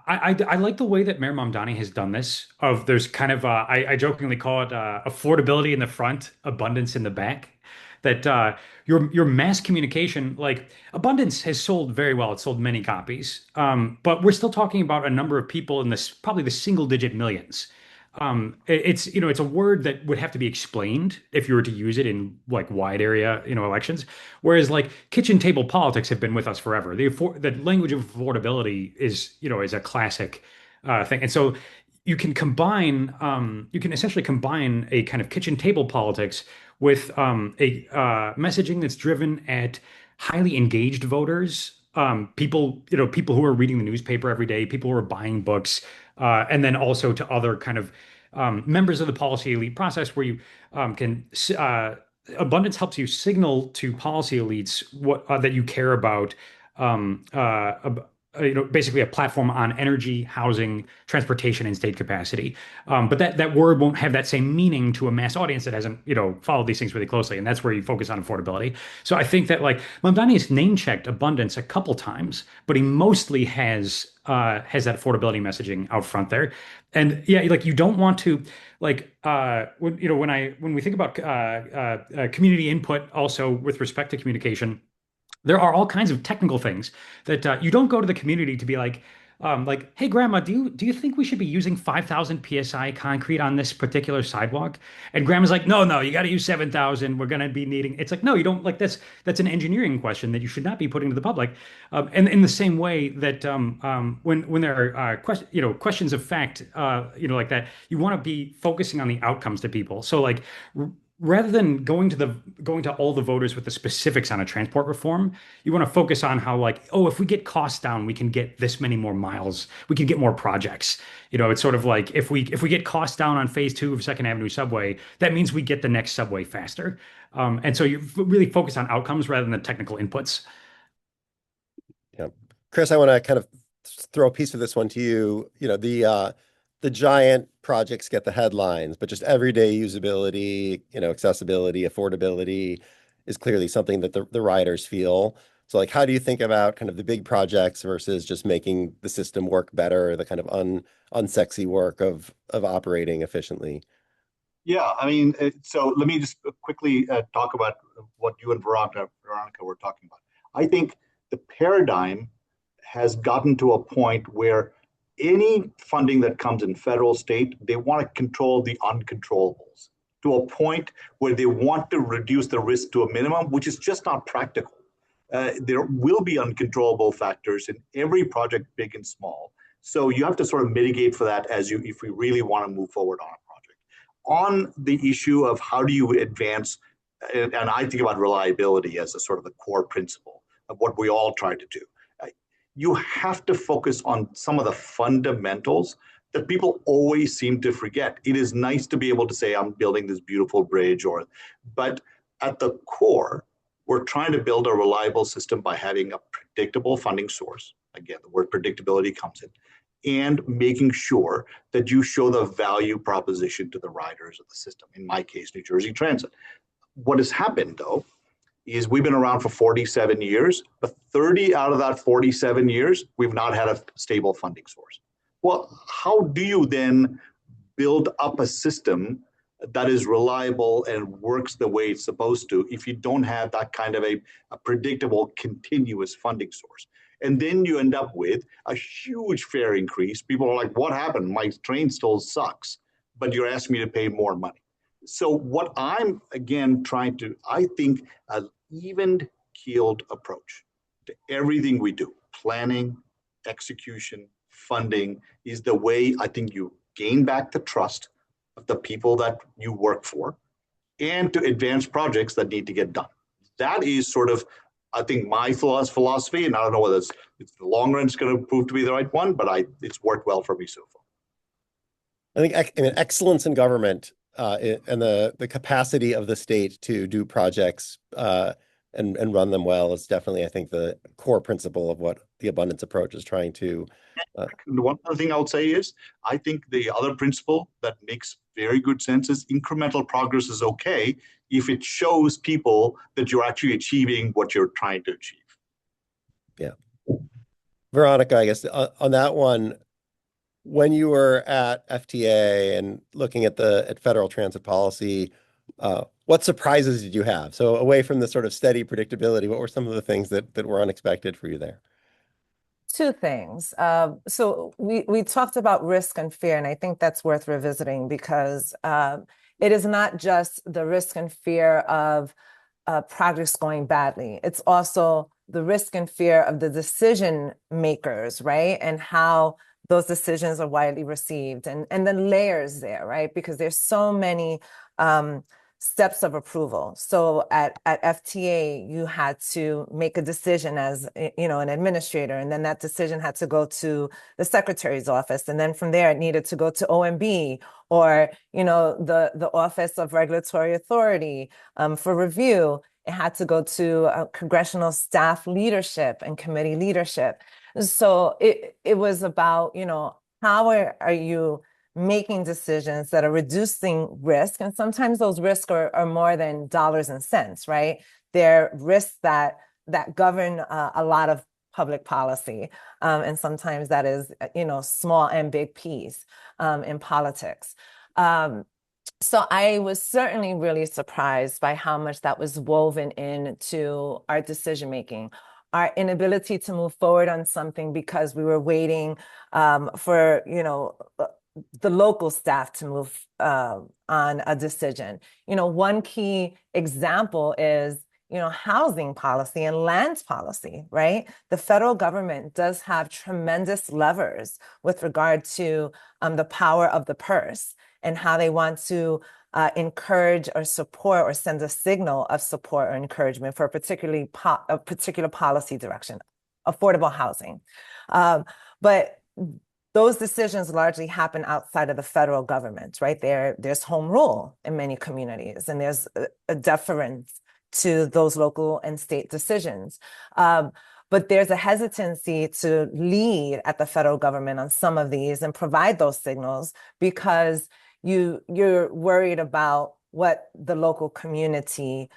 I like the way that Mayor Mamdani has done this. There's kind of I jokingly call it affordability in the front, abundance in the back. That your mass communication, like Abundance, has sold very well. It's sold many copies, but we're still talking about a number of people in this probably the single digit millions. It's a word that would have to be explained if you were to use it in like wide area elections, whereas like kitchen table politics have been with us forever. The language of affordability is a classic thing, and so you can essentially combine a kind of kitchen table politics with a messaging that's driven at highly engaged voters, people who are reading the newspaper every day, people who are buying books, and then also to other kind of members of the policy elite process where you can Abundance helps you signal to policy elites what that you care about, basically a platform on energy, housing, transportation, and state capacity. But that word won't have that same meaning to a mass audience that hasn't, followed these things really closely. And that's where you focus on affordability. So I think that like Mamdani has name checked abundance a couple times, but he mostly has that affordability messaging out front there. And yeah, like you don't want to when we think about community input also with respect to communication, there are all kinds of technical things that you don't go to the community to be like, hey, Grandma, do you think we should be using 5,000 psi concrete on this particular sidewalk? And Grandma's like, no, you got to use 7,000. We're going to be needing. It's like, no, you don't. Like that's an engineering question that you should not be putting to the public. And in the same way that when there are questions of fact, like that, you want to be focusing on the outcomes to people. So like. Rather than going to all the voters with the specifics on a transport reform, you want to focus on how like, oh, if we get costs down, we can get this many more miles, we can get more projects. It's sort of like if we get costs down on phase 2 of Second Avenue subway, that means we get the next subway faster. And so you really focus on outcomes rather than the technical inputs. Yeah, Chris, I want to kind of throw a piece of this one to you. The giant projects get the headlines, but just everyday usability, accessibility, affordability is clearly something that the riders feel. So like, how do you think about kind of the big projects versus just making the system work better, the kind of unsexy work of operating efficiently? Yeah, I mean, so let me just quickly talk about what you and Veronica were talking about. I think the paradigm has gotten to a point where any funding that comes in federal, state, they want to control the uncontrollables to a point where they want to reduce the risk to a minimum, which is just not practical. There will be uncontrollable factors in every project, big and small. So you have to sort of mitigate for that if we really want to move forward on a project. On the issue of how do you advance and I think about reliability as a sort of the core principle of what we all try to do. You have to focus on some of the fundamentals that people always seem to forget. It is nice to be able to say, I'm building this beautiful bridge, but at the core, we're trying to build a reliable system by having a predictable funding source. Again, the word predictability comes in, and making sure that you show the value proposition to the riders of the system. In my case, New Jersey Transit. What has happened, though, is we've been around for 47 years, but 30 out of that 47 years, we've not had a stable funding source. Well, how do you then build up a system that is reliable and works the way it's supposed to if you don't have that kind of a predictable, continuous funding source? And then you end up with a huge fare increase. People are like, what happened? My train still sucks, but you're asking me to pay more money. So what I'm, again, I think an even-keeled approach to everything we do, planning, execution, funding, is the way I think you gain back the trust of the people that you work for, and to advance projects that need to get done. That is sort of, I think, my philosophy, and I don't know whether it's the long run is going to prove to be the right one, but it's worked well for me so far. I think excellence in government and the capacity of the state to do projects and run them well is definitely, I think, the core principle of what the abundance approach is trying to. One other thing I would say is, I think the other principle that makes very good sense is incremental progress is okay if it shows people that you're actually achieving what you're trying to achieve. Yeah. Veronica, I guess on that one, when you were at FTA and looking at federal transit policy, what surprises did you have? So away from the sort of steady predictability, what were some of the things that were unexpected for you there? Two things. So we talked about risk and fear, and I think that's worth revisiting because it is not just the risk and fear of projects going badly. It's also the risk and fear of the decision makers, right? And how those decisions are widely received, and the layers there, right? Because there's so many steps of approval. So at FTA, you had to make a decision as an administrator, and then that decision had to go to the secretary's office, and then from there it needed to go to OMB or the Office of Regulatory Authority for review. It had to go to congressional staff leadership and committee leadership. So it was about how are you making decisions that are reducing risk. And sometimes those risks are more than dollars and cents, right? They're risks that govern a lot of public policy. And sometimes that is, small and big P's in politics. So I was certainly really surprised by how much that was woven into our decision-making. Our inability to move forward on something because we were waiting for, the local staff to move on a decision. One key example is, housing policy and land policy, right? The federal government does have tremendous levers with regard to the power of the purse and how they want to encourage or support or send a signal of support or encouragement for a particular policy direction, affordable housing. But those decisions largely happen outside of the federal government, right? There's home rule in many communities, and there's a deference to those local and state decisions. But there's a hesitancy to lead at the federal government on some of these and provide those signals because you're worried about what the local community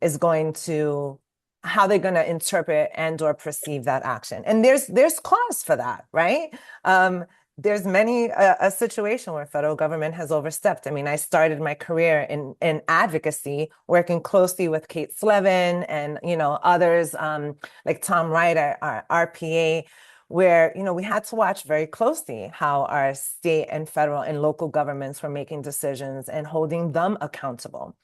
is going to, how they're going to interpret and or perceive that action. And there's cause for that, right? There's many a situation where federal government has overstepped. I mean, I started my career in advocacy, working closely with Kate Slevin and others like Tom Wright at our RPA, where we had to watch very closely how our state and federal and local governments were making decisions and holding them accountable.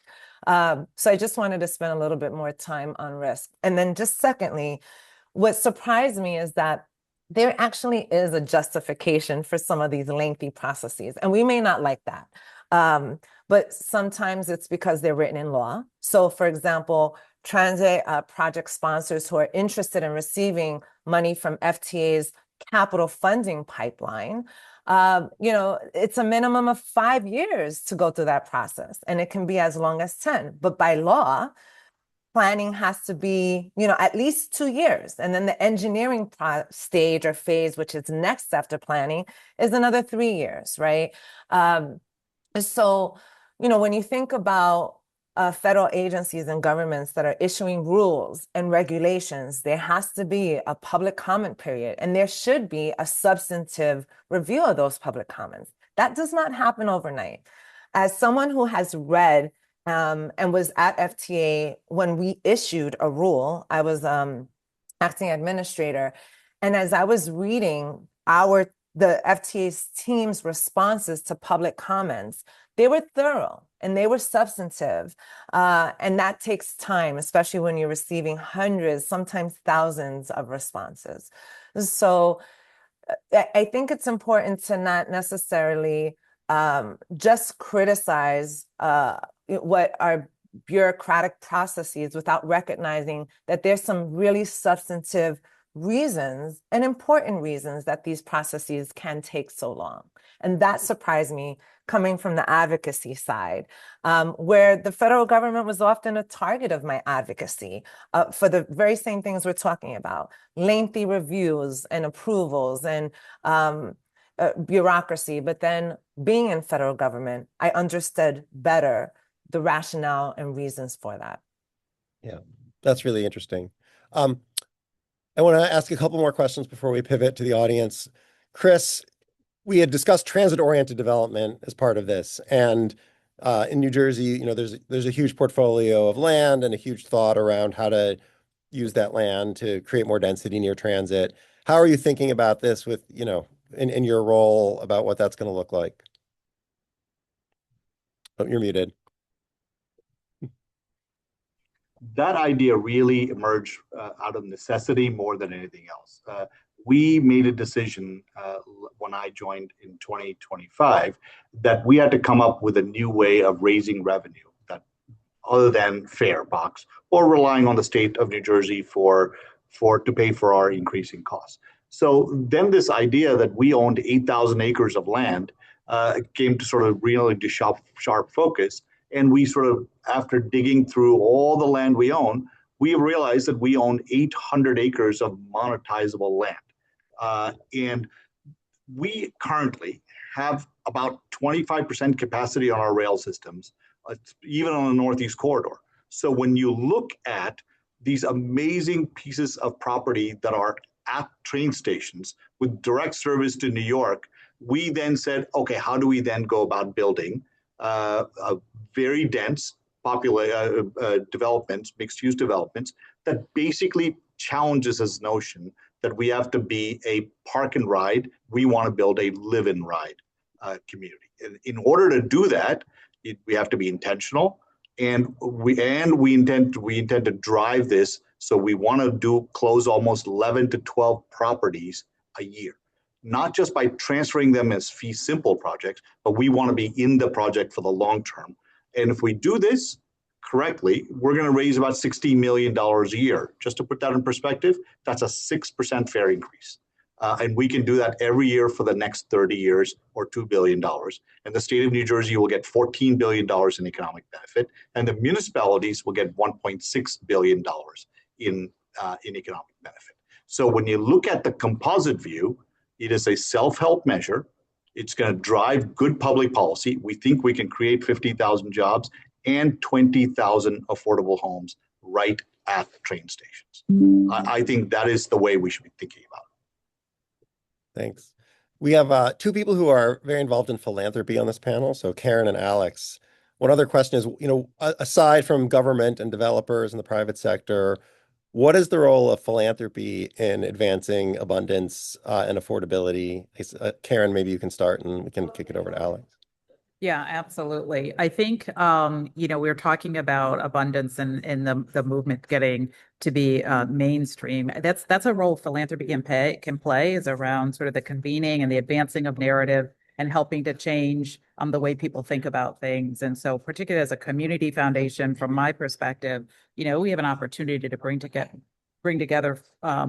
So I just wanted to spend a little bit more time on risk. And then just secondly, what surprised me is that there actually is a justification for some of these lengthy processes, and we may not like that. But sometimes it's because they're written in law. So, for example, transit project sponsors who are interested in receiving money from FTA's capital funding pipeline, it's a minimum of 5 years to go through that process, and it can be as long as 10. But by law, planning has to be, at least 2 years. And then the engineering stage or phase, which is next after planning, is another 3 years, right? So, when you think about federal agencies and governments that are issuing rules and regulations, there has to be a public comment period, and there should be a substantive review of those public comments. That does not happen overnight. As someone who has read and was at FTA when we issued a rule, I was acting administrator, and as I was reading the FTA's team's responses to public comments, they were thorough and they were substantive. And that takes time, especially when you're receiving hundreds, sometimes thousands of responses. So I think it's important to not necessarily just criticize what are bureaucratic processes without recognizing that there's some really substantive reasons and important reasons that these processes can take so long. And that surprised me coming from the advocacy side, where the federal government was often a target of my advocacy for the very same things we're talking about: lengthy reviews and approvals and bureaucracy. But then being in federal government, I understood better the rationale and reasons for that. Yeah, that's really interesting. I want to ask a couple more questions before we pivot to the audience. Chris, we had discussed transit-oriented development as part of this, and in New Jersey, there's a huge portfolio of land and a huge thought around how to use that land to create more density near transit. How are you thinking about this with, in your role, about what that's going to look like? Oh, you're muted. That idea really emerged out of necessity more than anything else. We made a decision when I joined in 2025 that we had to come up with a new way of raising revenue that other than fare box or relying on the state of New Jersey to pay for our increasing costs. So then this idea that we owned 8,000 acres of land came to sort of really to sharp focus. And we sort of, after digging through all the land we own, we realized that we own 800 acres of monetizable land. And we currently have about 25% capacity on our rail systems, even on the Northeast Corridor. So when you look at these amazing pieces of property that are at train stations with direct service to New York, we then said, okay, how do we then go about building a very dense developments, mixed-use developments, that basically challenges this notion that we have to be a park and ride. We want to build a live and ride community. And in order to do that, we have to be intentional, and we intend to drive this. So we want to close almost 11 to 12 properties a year, not just by transferring them as fee simple projects, but we want to be in the project for the long term. And if we do this correctly, we're going to raise about $60 million a year. Just to put that in perspective, that's a 6% fare increase. And we can do that every year for the next 30 years, or $2 billion. And the state of New Jersey will get $14 billion in economic benefit, and the municipalities will get $1.6 billion in economic benefit. So when you look at the composite view, it is a self-help measure. It's going to drive good public policy. We think we can create 50,000 jobs and 20,000 affordable homes right at train stations. I think that is the way we should be thinking about it. Thanks. We have two people who are very involved in philanthropy on this panel. So Karen and Alex. One other question is, aside from government and developers in the private sector, what is the role of philanthropy in advancing abundance and affordability? Karen, maybe you can start and we can kick it over to Alex. Yeah, absolutely. I think, we're talking about abundance and the movement getting to be mainstream. That's a role philanthropy can play is around sort of the convening and the advancing of narrative and helping to change the way people think about things. And so particularly as a community foundation, from my perspective, we have an opportunity to bring together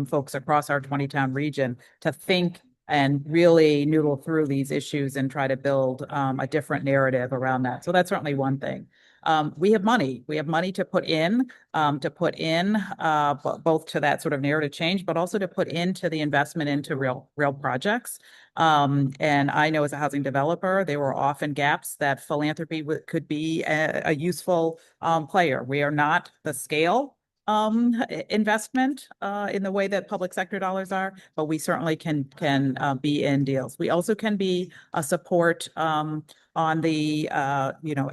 folks across our 20-town region to think and really noodle through these issues and try to build a different narrative around that. So that's certainly one thing. We have money. We have money to put in, both to that sort of narrative change, but also to put into the investment into real projects. And I know as a housing developer, there were often gaps that philanthropy could be a useful player. We are not the scale investment in the way that public sector dollars are, but we certainly can be in deals. We also can be a support on the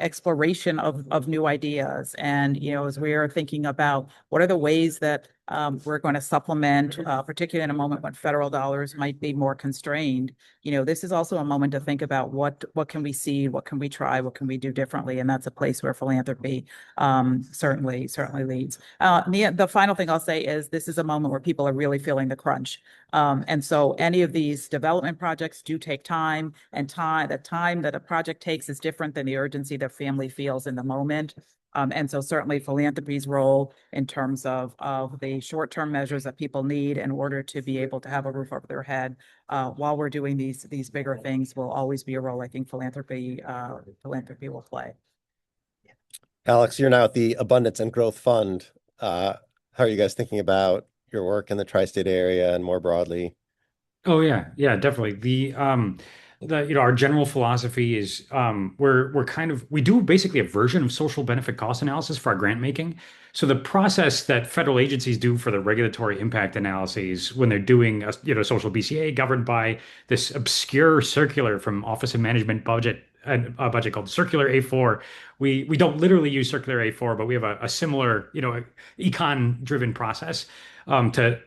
exploration of new ideas. And as we are thinking about what are the ways that we're going to supplement, particularly in a moment when federal dollars might be more constrained. This is also a moment to think about what can we see, what can we try, what can we do differently, and that's a place where philanthropy certainly leads. The final thing I'll say is this is a moment where people are really feeling the crunch, and so any of these development projects do take time, and the time that a project takes is different than the urgency that family feels in the moment. And so certainly philanthropy's role in terms of the short-term measures that people need in order to be able to have a roof over their head while we're doing these bigger things will always be a role I think philanthropy will play. Alex, you're now at the Abundance and Growth Fund. How are you guys thinking about your work in the tri-state area and more broadly? Oh yeah, definitely. Our general philosophy is we do basically a version of social benefit cost analysis for our grant making. So the process that federal agencies do for the regulatory impact analyses when they're doing a social BCA governed by this obscure circular from Office of Management Budget, a budget called Circular A4. We don't literally use Circular A4, but we have a similar econ driven process to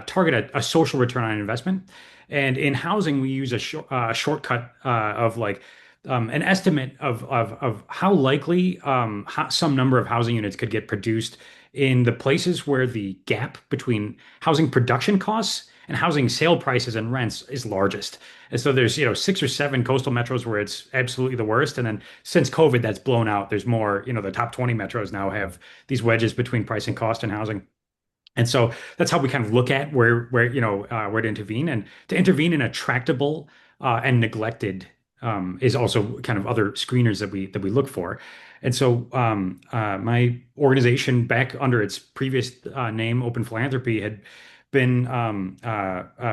target a social return on investment. And in housing, we use a shortcut of an estimate of how likely some number of housing units could get produced in the places where the gap between housing production costs and housing sale prices and rents is largest. And so there's 6 or 7 coastal metros where it's absolutely the worst. And then since COVID, that's blown out. There's more, the top 20 metros now have these wedges between price and cost and housing. And so that's how we kind of look at where to intervene, and to intervene in a tractable and neglected is also kind of other screeners that we look for. And so my organization, back under its previous name, Open Philanthropy, had been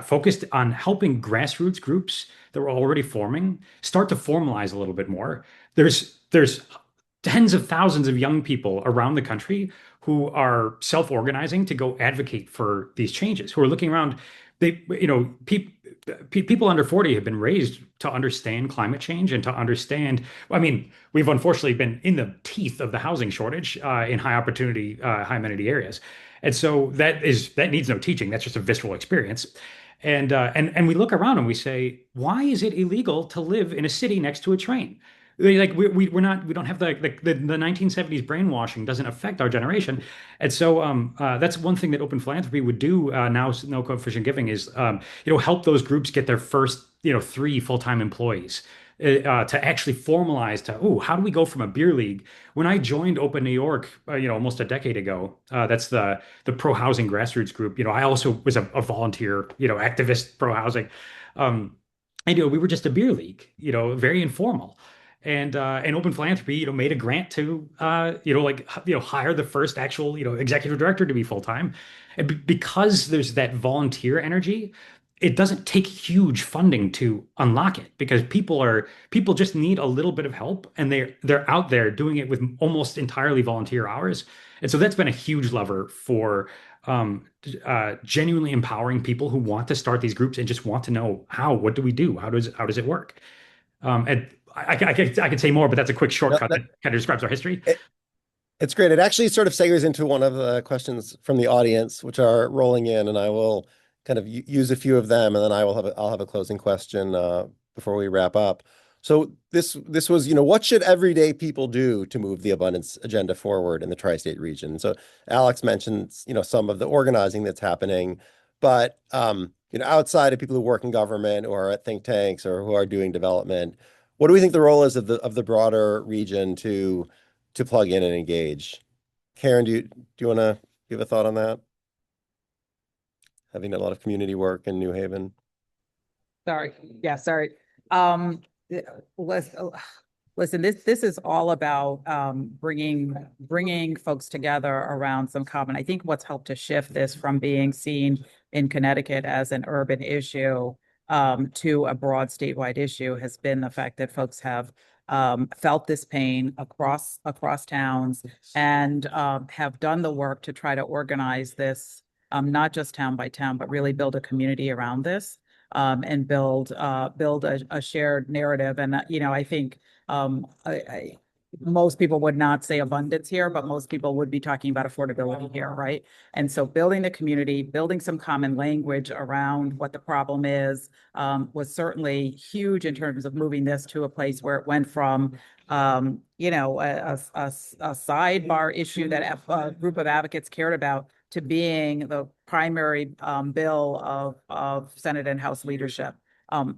focused on helping grassroots groups that were already forming start to formalize a little bit more. There's tens of thousands of young people around the country who are self-organizing to go advocate for these changes, who are looking around. People under 40 have been raised to understand climate change and to understand. I mean, we've unfortunately been in the teeth of the housing shortage in high opportunity, high amenity areas, and so that needs no teaching. That's just a visceral experience. And we look around and we say, why is it illegal to live in a city next to a train? We don't have the 1970s brainwashing doesn't affect our generation. And so that's one thing that Open Philanthropy would do now, no coefficient giving, is help those groups get their first 3 full-time employees to actually formalize how do we go from a beer league. When I joined Open New York almost a decade ago, that's the pro housing grassroots group. I also was a volunteer activist pro housing, and we were just a beer league, very informal. And Open Philanthropy, made a grant to, hire the first actual, executive director to be full time, and because there's that volunteer energy, it doesn't take huge funding to unlock it, because people just need a little bit of help, and they're out there doing it with almost entirely volunteer hours, and so that's been a huge lever for genuinely empowering people who want to start these groups and just want to know what do we do, how does it work, and I could say more, but that's a quick shortcut that kind of describes our history. It's great. It actually sort of segues into one of the questions from the audience, which are rolling in, and I will kind of use a few of them, and then I'll have a closing question before we wrap up. So this was, what should everyday people do to move the abundance agenda forward in the tri-state region? So Alex mentioned, some of the organizing that's happening, but outside of people who work in government or at think tanks or who are doing development, What do we think the role is of the broader region to plug in and engage? Karen, do you want to give a thought on that? Having a lot of community work in New Haven. Sorry. Yeah, sorry. Um, listen, this is all about bringing folks together around some common. I think what's helped to shift this from being seen in Connecticut as an urban issue to a broad statewide issue has been the fact that folks have felt this pain across towns and have done the work to try to organize this, not just town by town, but really build a community around this. And build a shared narrative. And I think most people would not say abundance here, but most people would be talking about affordability here, right? And so building the community, building some common language around what the problem is, was certainly huge in terms of moving this to a place where it went from a sidebar issue that a group of advocates cared about to being the primary bill of Senate and House leadership.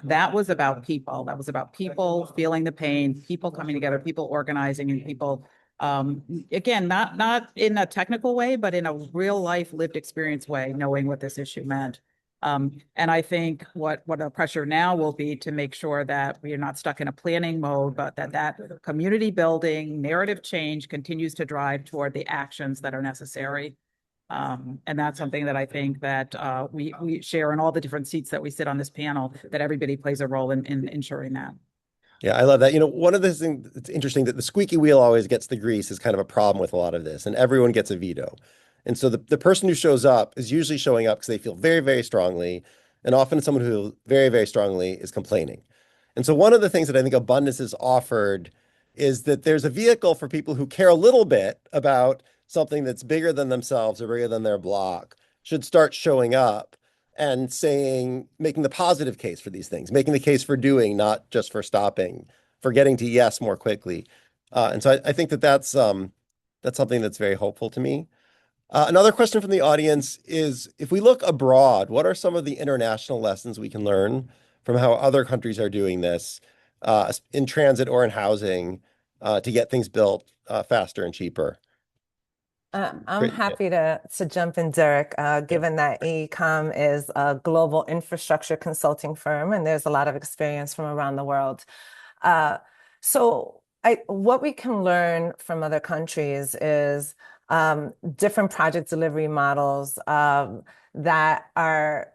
That was about people. That was about people feeling the pain, people coming together, people organizing, and people, again, not in a technical way, but in a real life lived experience way, knowing what this issue meant. And I think what the pressure now will be to make sure that we are not stuck in a planning mode, but that community building, narrative change continues to drive toward the actions that are necessary. And that's something that I think that we share in all the different seats that we sit on this panel, that everybody plays a role in ensuring that. Yeah, I love that. One of the things that's interesting, that the squeaky wheel always gets the grease, is kind of a problem with a lot of this, and everyone gets a veto. And so the person who shows up is usually showing up because they feel very, very strongly, and often someone who very, very strongly is complaining. And so one of the things that I think Abundance has offered is that there's a vehicle for people who care a little bit about something that's bigger than themselves or bigger than their block, should start showing up and making the positive case for these things, making the case for doing, not just for stopping, for getting to yes more quickly. And so I think that's something that's very hopeful to me. Another question from the audience is, if we look abroad, what are some of the international lessons we can learn from how other countries are doing this in transit or in housing to get things built faster and cheaper? I'm happy to jump in, Derek, given that AECOM is a global infrastructure consulting firm, and there's a lot of experience from around the world. So what we can learn from other countries is different project delivery models that are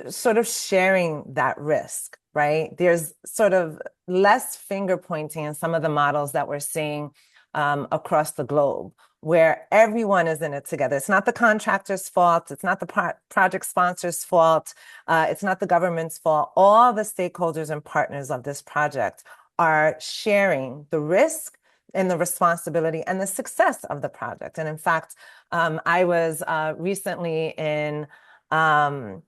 sort of sharing that risk, right? There's sort of less finger pointing in some of the models that we're seeing across the globe, where everyone is in it together. It's not the contractor's fault. It's not the project sponsor's fault. It's not the government's fault. All the stakeholders and partners of this project are sharing the risk and the responsibility and the success of the project. And in fact, I was recently in London,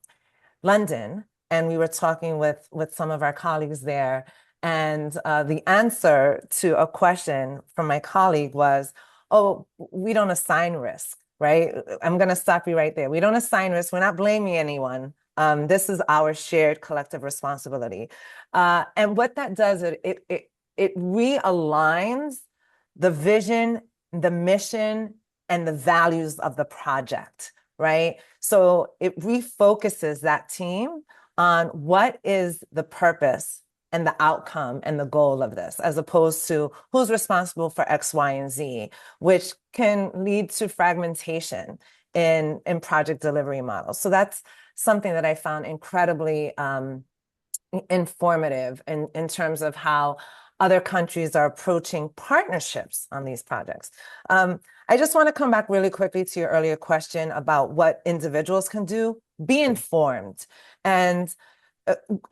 and we were talking with some of our colleagues there. And the answer to a question from my colleague was, oh, we don't assign risk, right? I'm going to stop you right there. We don't assign risk. We're not blaming anyone. This is our shared collective responsibility. And what that does, it realigns the vision, the mission, and the values of the project, right? So it refocuses that team on what is the purpose and the outcome and the goal of this, as opposed to who's responsible for X, Y, and Z, which can lead to fragmentation in project delivery models. So that's something that I found incredibly informative in terms of how other countries are approaching partnerships on these projects. I just want to come back really quickly to your earlier question about what individuals can do. Be informed and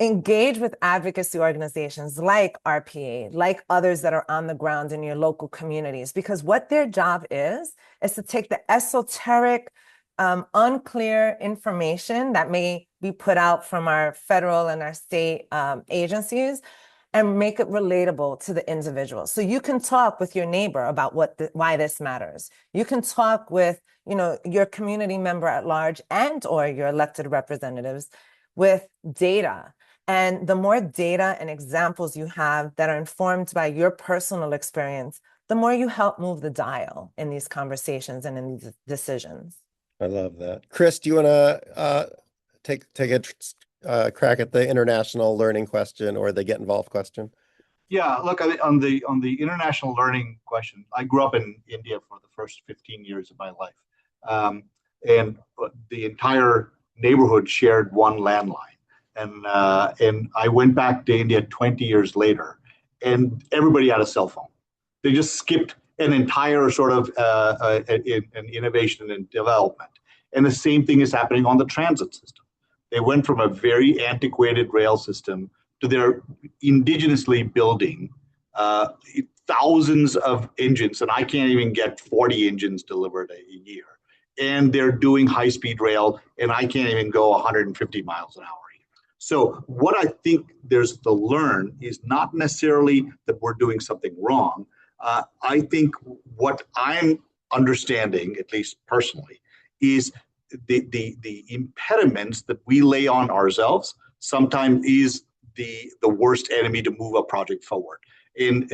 engage with advocacy organizations like RPA, like others that are on the ground in your local communities, because what their job is to take the esoteric, unclear information that may be put out from our federal and our state agencies and make it relatable to the individual. So you can talk with your neighbor about why this matters. You can talk with, your community member at large and or your elected representatives with data And the more data and examples you have that are informed by your personal experience, the more you help move the dial in these conversations and in these decisions. I love that. Chris, do you want to take a crack at the international learning question or the get involved question? Yeah, look, on the international learning question, I grew up in India for the first 15 years of my life, and the entire neighborhood shared one landline, and I went back to India 20 years later, and everybody had a cell phone. They just skipped an entire sort of an innovation and development, and the same thing is happening on the transit system. They went from a very antiquated rail system to their indigenously building thousands of engines, and I can't even get 40 engines delivered a year. And they're doing high-speed rail, and I can't even go 150 miles an hour. So what I think there's to learn is not necessarily that we're doing something wrong. I think what I'm understanding, at least personally, is the impediments that we lay on ourselves sometimes is the worst enemy to move a project forward. And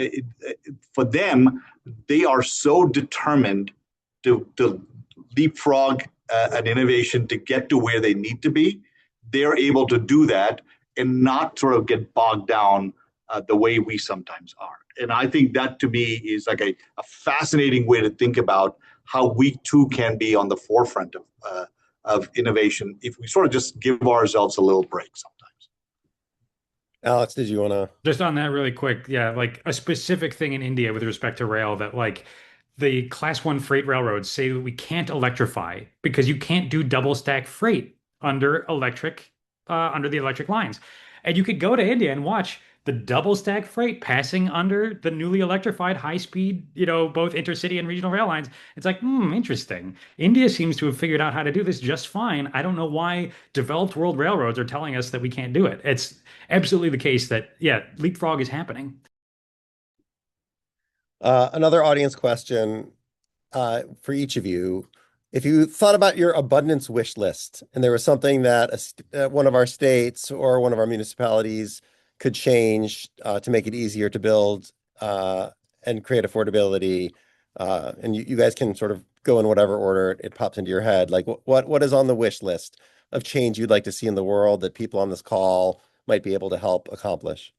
for them, they are so determined to leapfrog an innovation to get to where they need to be. They're able to do that and not sort of get bogged down the way we sometimes are. And I think that to me is like a fascinating way to think about how we too can be on the forefront of innovation if we sort of just give ourselves a little break sometimes. Alex, did you want to? Just on that really quick, yeah, like a specific thing in India with respect to rail that like the class one freight railroads say that we can't electrify because you can't do double stack freight under the electric lines. And you could go to India and watch the double stack freight passing under the newly electrified high speed, both intercity and regional rail lines. It's like, interesting. India seems to have figured out how to do this just fine. I don't know why developed world railroads are telling us that we can't do it. It's absolutely the case that, yeah, leapfrog is happening. Another audience question for each of you. If you thought about your abundance wish list and there was something that one of our states or one of our municipalities could change to make it easier to build and create affordability, and you guys can sort of go in whatever order it pops into your head, like what is on the wish list of change you'd like to see in the world that people on this call might be able to help accomplish?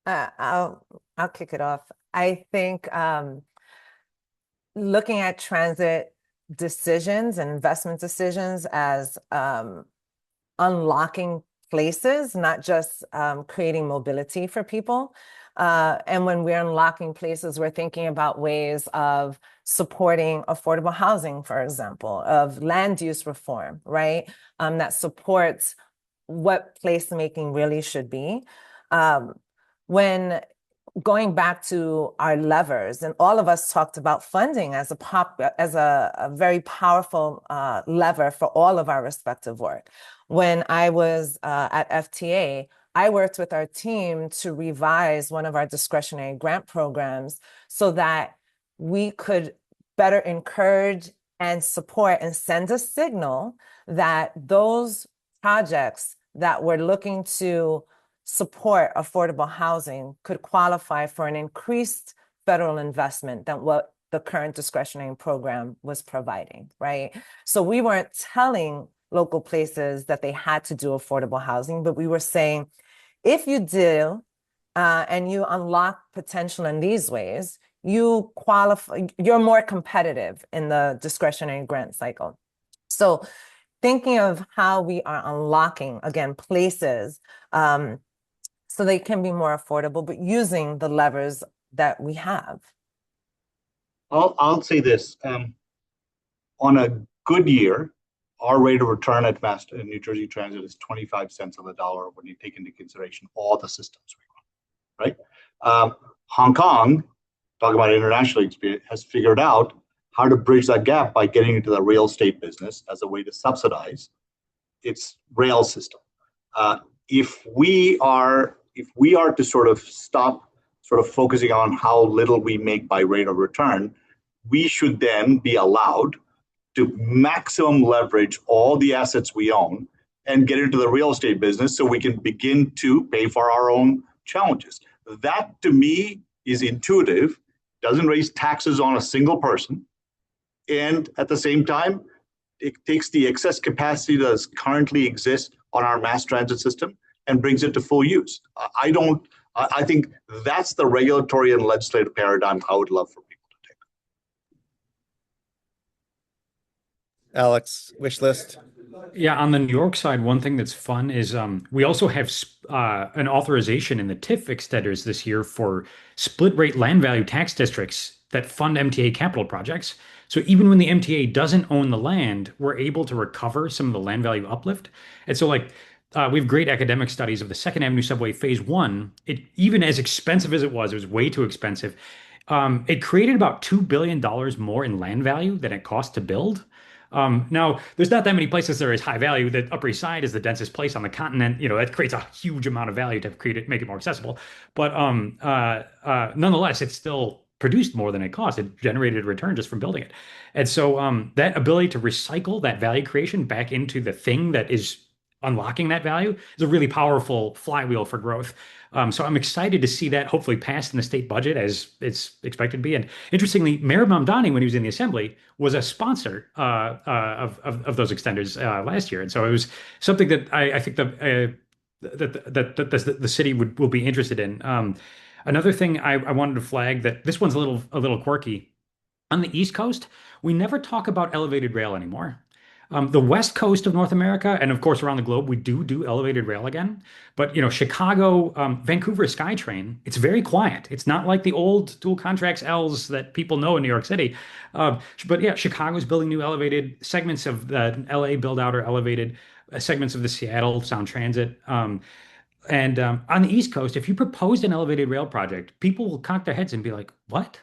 I'll kick it off. I think looking at transit decisions and investment decisions as unlocking places, not just creating mobility for people. And when we're unlocking places, we're thinking about ways of supporting affordable housing, for example, of land use reform, right? That supports what placemaking really should be. When going back to our levers, and all of us talked about funding as a very powerful lever for all of our respective work. When I was at FTA, I worked with our team to revise one of our discretionary grant programs so that we could better encourage and support and send a signal that those projects that were looking to support affordable housing could qualify for an increased federal investment than what the current discretionary program was providing, right? So we weren't telling local places that they had to do affordable housing, but we were saying, if you do, and you unlock potential in these ways, you qualify, you're more competitive in the discretionary grant cycle. So thinking of how we are unlocking, again, places, so they can be more affordable, but using the levers that we have. I'll say this. On a good year, our rate of return at New Jersey Transit is 25 cents on the dollar when you take into consideration all the systems we run, right? Hong Kong, talking about international experience, has figured out how to bridge that gap by getting into the real estate business as a way to subsidize its rail system. If we are to sort of stop sort of focusing on how little we make by rate of return, we should then be allowed to maximum leverage all the assets we own and get into the real estate business so we can begin to pay for our own challenges. That to me is intuitive, doesn't raise taxes on a single person, and at the same time, it takes the excess capacity that currently exists on our mass transit system and brings it to full use. I think that's the regulatory and legislative paradigm I would love for people to take. Alex, wish list. Yeah, on the New York side, one thing that's fun is we also have an authorization in the TIF extenders this year for split rate land value tax districts that fund MTA capital projects. So even when the MTA doesn't own the land, we're able to recover some of the land value uplift. And so we have great academic studies of the Second Avenue Subway Phase 1. It, even as expensive as it was way too expensive. It created about $2 billion more in land value than it cost to build. Now, there's not that many places that are as high value. The Upper East Side is the densest place on the continent. That creates a huge amount of value to make it more accessible. But nonetheless, it still produced more than it cost. It generated a return just from building it. And so that ability to recycle that value creation back into the thing that is unlocking that value is a really powerful flywheel for growth. So I'm excited to see that hopefully passed in the state budget as it's expected to be. And interestingly, Mayor Mamdani, when he was in the assembly, was a sponsor of those extenders last year. And so it was something that I think the city will be interested in. Another thing I wanted to flag, that this one's a little quirky. On the East Coast, we never talk about elevated rail anymore. The West Coast of North America, and of course around the globe, we do elevated rail again. But Chicago, Vancouver SkyTrain, it's very quiet. It's not like the old dual contracts Ls that people know in New York City. But yeah, Chicago's building new elevated segments of the LA build out, or elevated segments of the Seattle Sound Transit. And on the East Coast, if you proposed an elevated rail project, people will cock their heads and be like, "What?"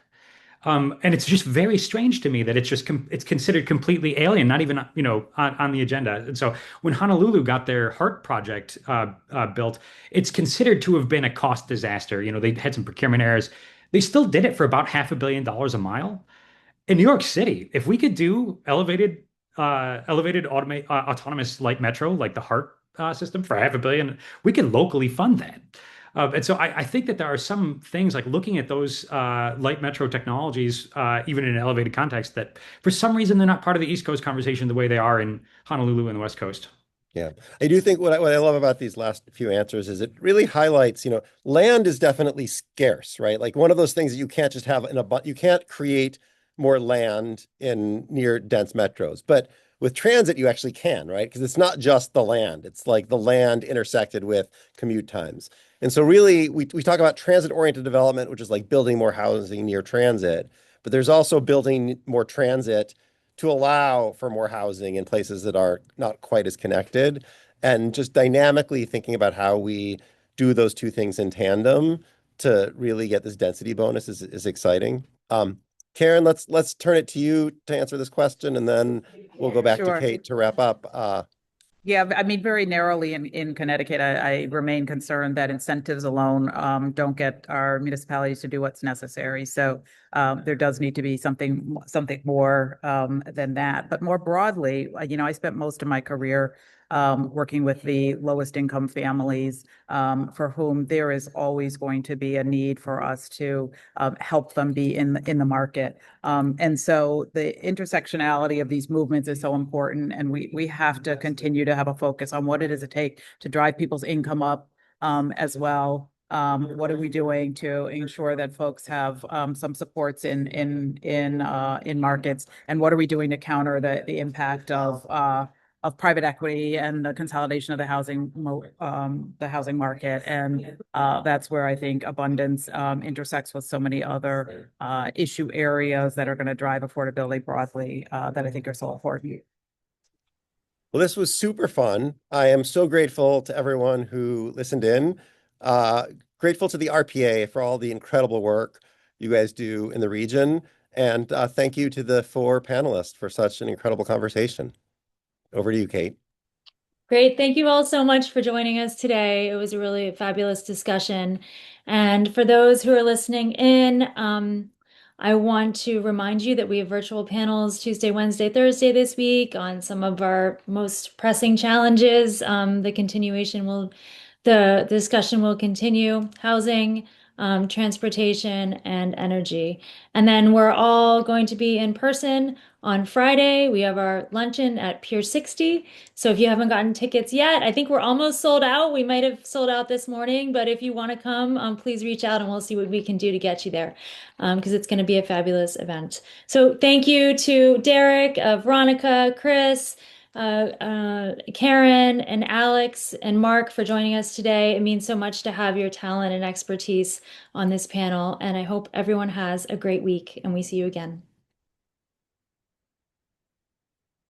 And it's just very strange to me that it's considered completely alien, not even on the agenda. And so when Honolulu got their HART project built, it's considered to have been a cost disaster. They had some procurement errors. They still did it for about $500 million a mile. In New York City, if we could do elevated autonomous light metro like the HART system for $500 million, we can locally fund that. And so I think that there are some things like looking at those light metro technologies, even in an elevated context, that for some reason they're not part of the East Coast conversation the way they are in Honolulu and the West Coast. Yeah, I do think what I love about these last few answers is it really highlights, land is definitely scarce, right? Like one of those things that you can't just have you can't create more land in near dense metros, but with transit, you actually can, right? Because it's not just the land. It's like the land intersected with commute times. And so really, we talk about transit-oriented development, which is like building more housing near transit, but there's also building more transit to allow for more housing in places that are not quite as connected. And just dynamically thinking about how we do those two things in tandem to really get this density bonus is exciting. Karen, let's turn it to you to answer this question, and then we'll go back to Kate to wrap up. Yeah, I mean, very narrowly in Connecticut, I remain concerned that incentives alone don't get our municipalities to do what's necessary. So there does need to be something more than that. But more broadly, I spent most of my career working with the lowest income families for whom there is always going to be a need for us to help them be in the market. And so the intersectionality of these movements is so important, and we have to continue to have a focus on what it is it take to drive people's income up as well. What are we doing to ensure that folks have some supports in markets, and what are we doing to counter the impact of private equity and the consolidation of the housing market? And that's where I think abundance intersects with so many other issue areas that are going to drive affordability broadly that I think are so important. Well, this was super fun. I am so grateful to everyone who listened in. Grateful to the RPA for all the incredible work you guys do in the region. And thank you to the 4 panelists for such an incredible conversation. Over to you, Kate. Great. Thank you all so much for joining us today. It was a really fabulous discussion. And for those who are listening in, I want to remind you that we have virtual panels Tuesday, Wednesday, Thursday this week on some of our most pressing challenges. The discussion will continue: housing, transportation, and energy. And then we're all going to be in person on Friday. We have our luncheon at Pier 60. So if you haven't gotten tickets yet, I think we're almost sold out. We might have sold out this morning, but if you want to come, please reach out and we'll see what we can do to get you there, because it's going to be a fabulous event. So thank you to Derek, Veronica, Chris, Karen, and Alex, and Mark for joining us today. It means so much to have your talent and expertise on this panel, and I hope everyone has a great week, and we see you again.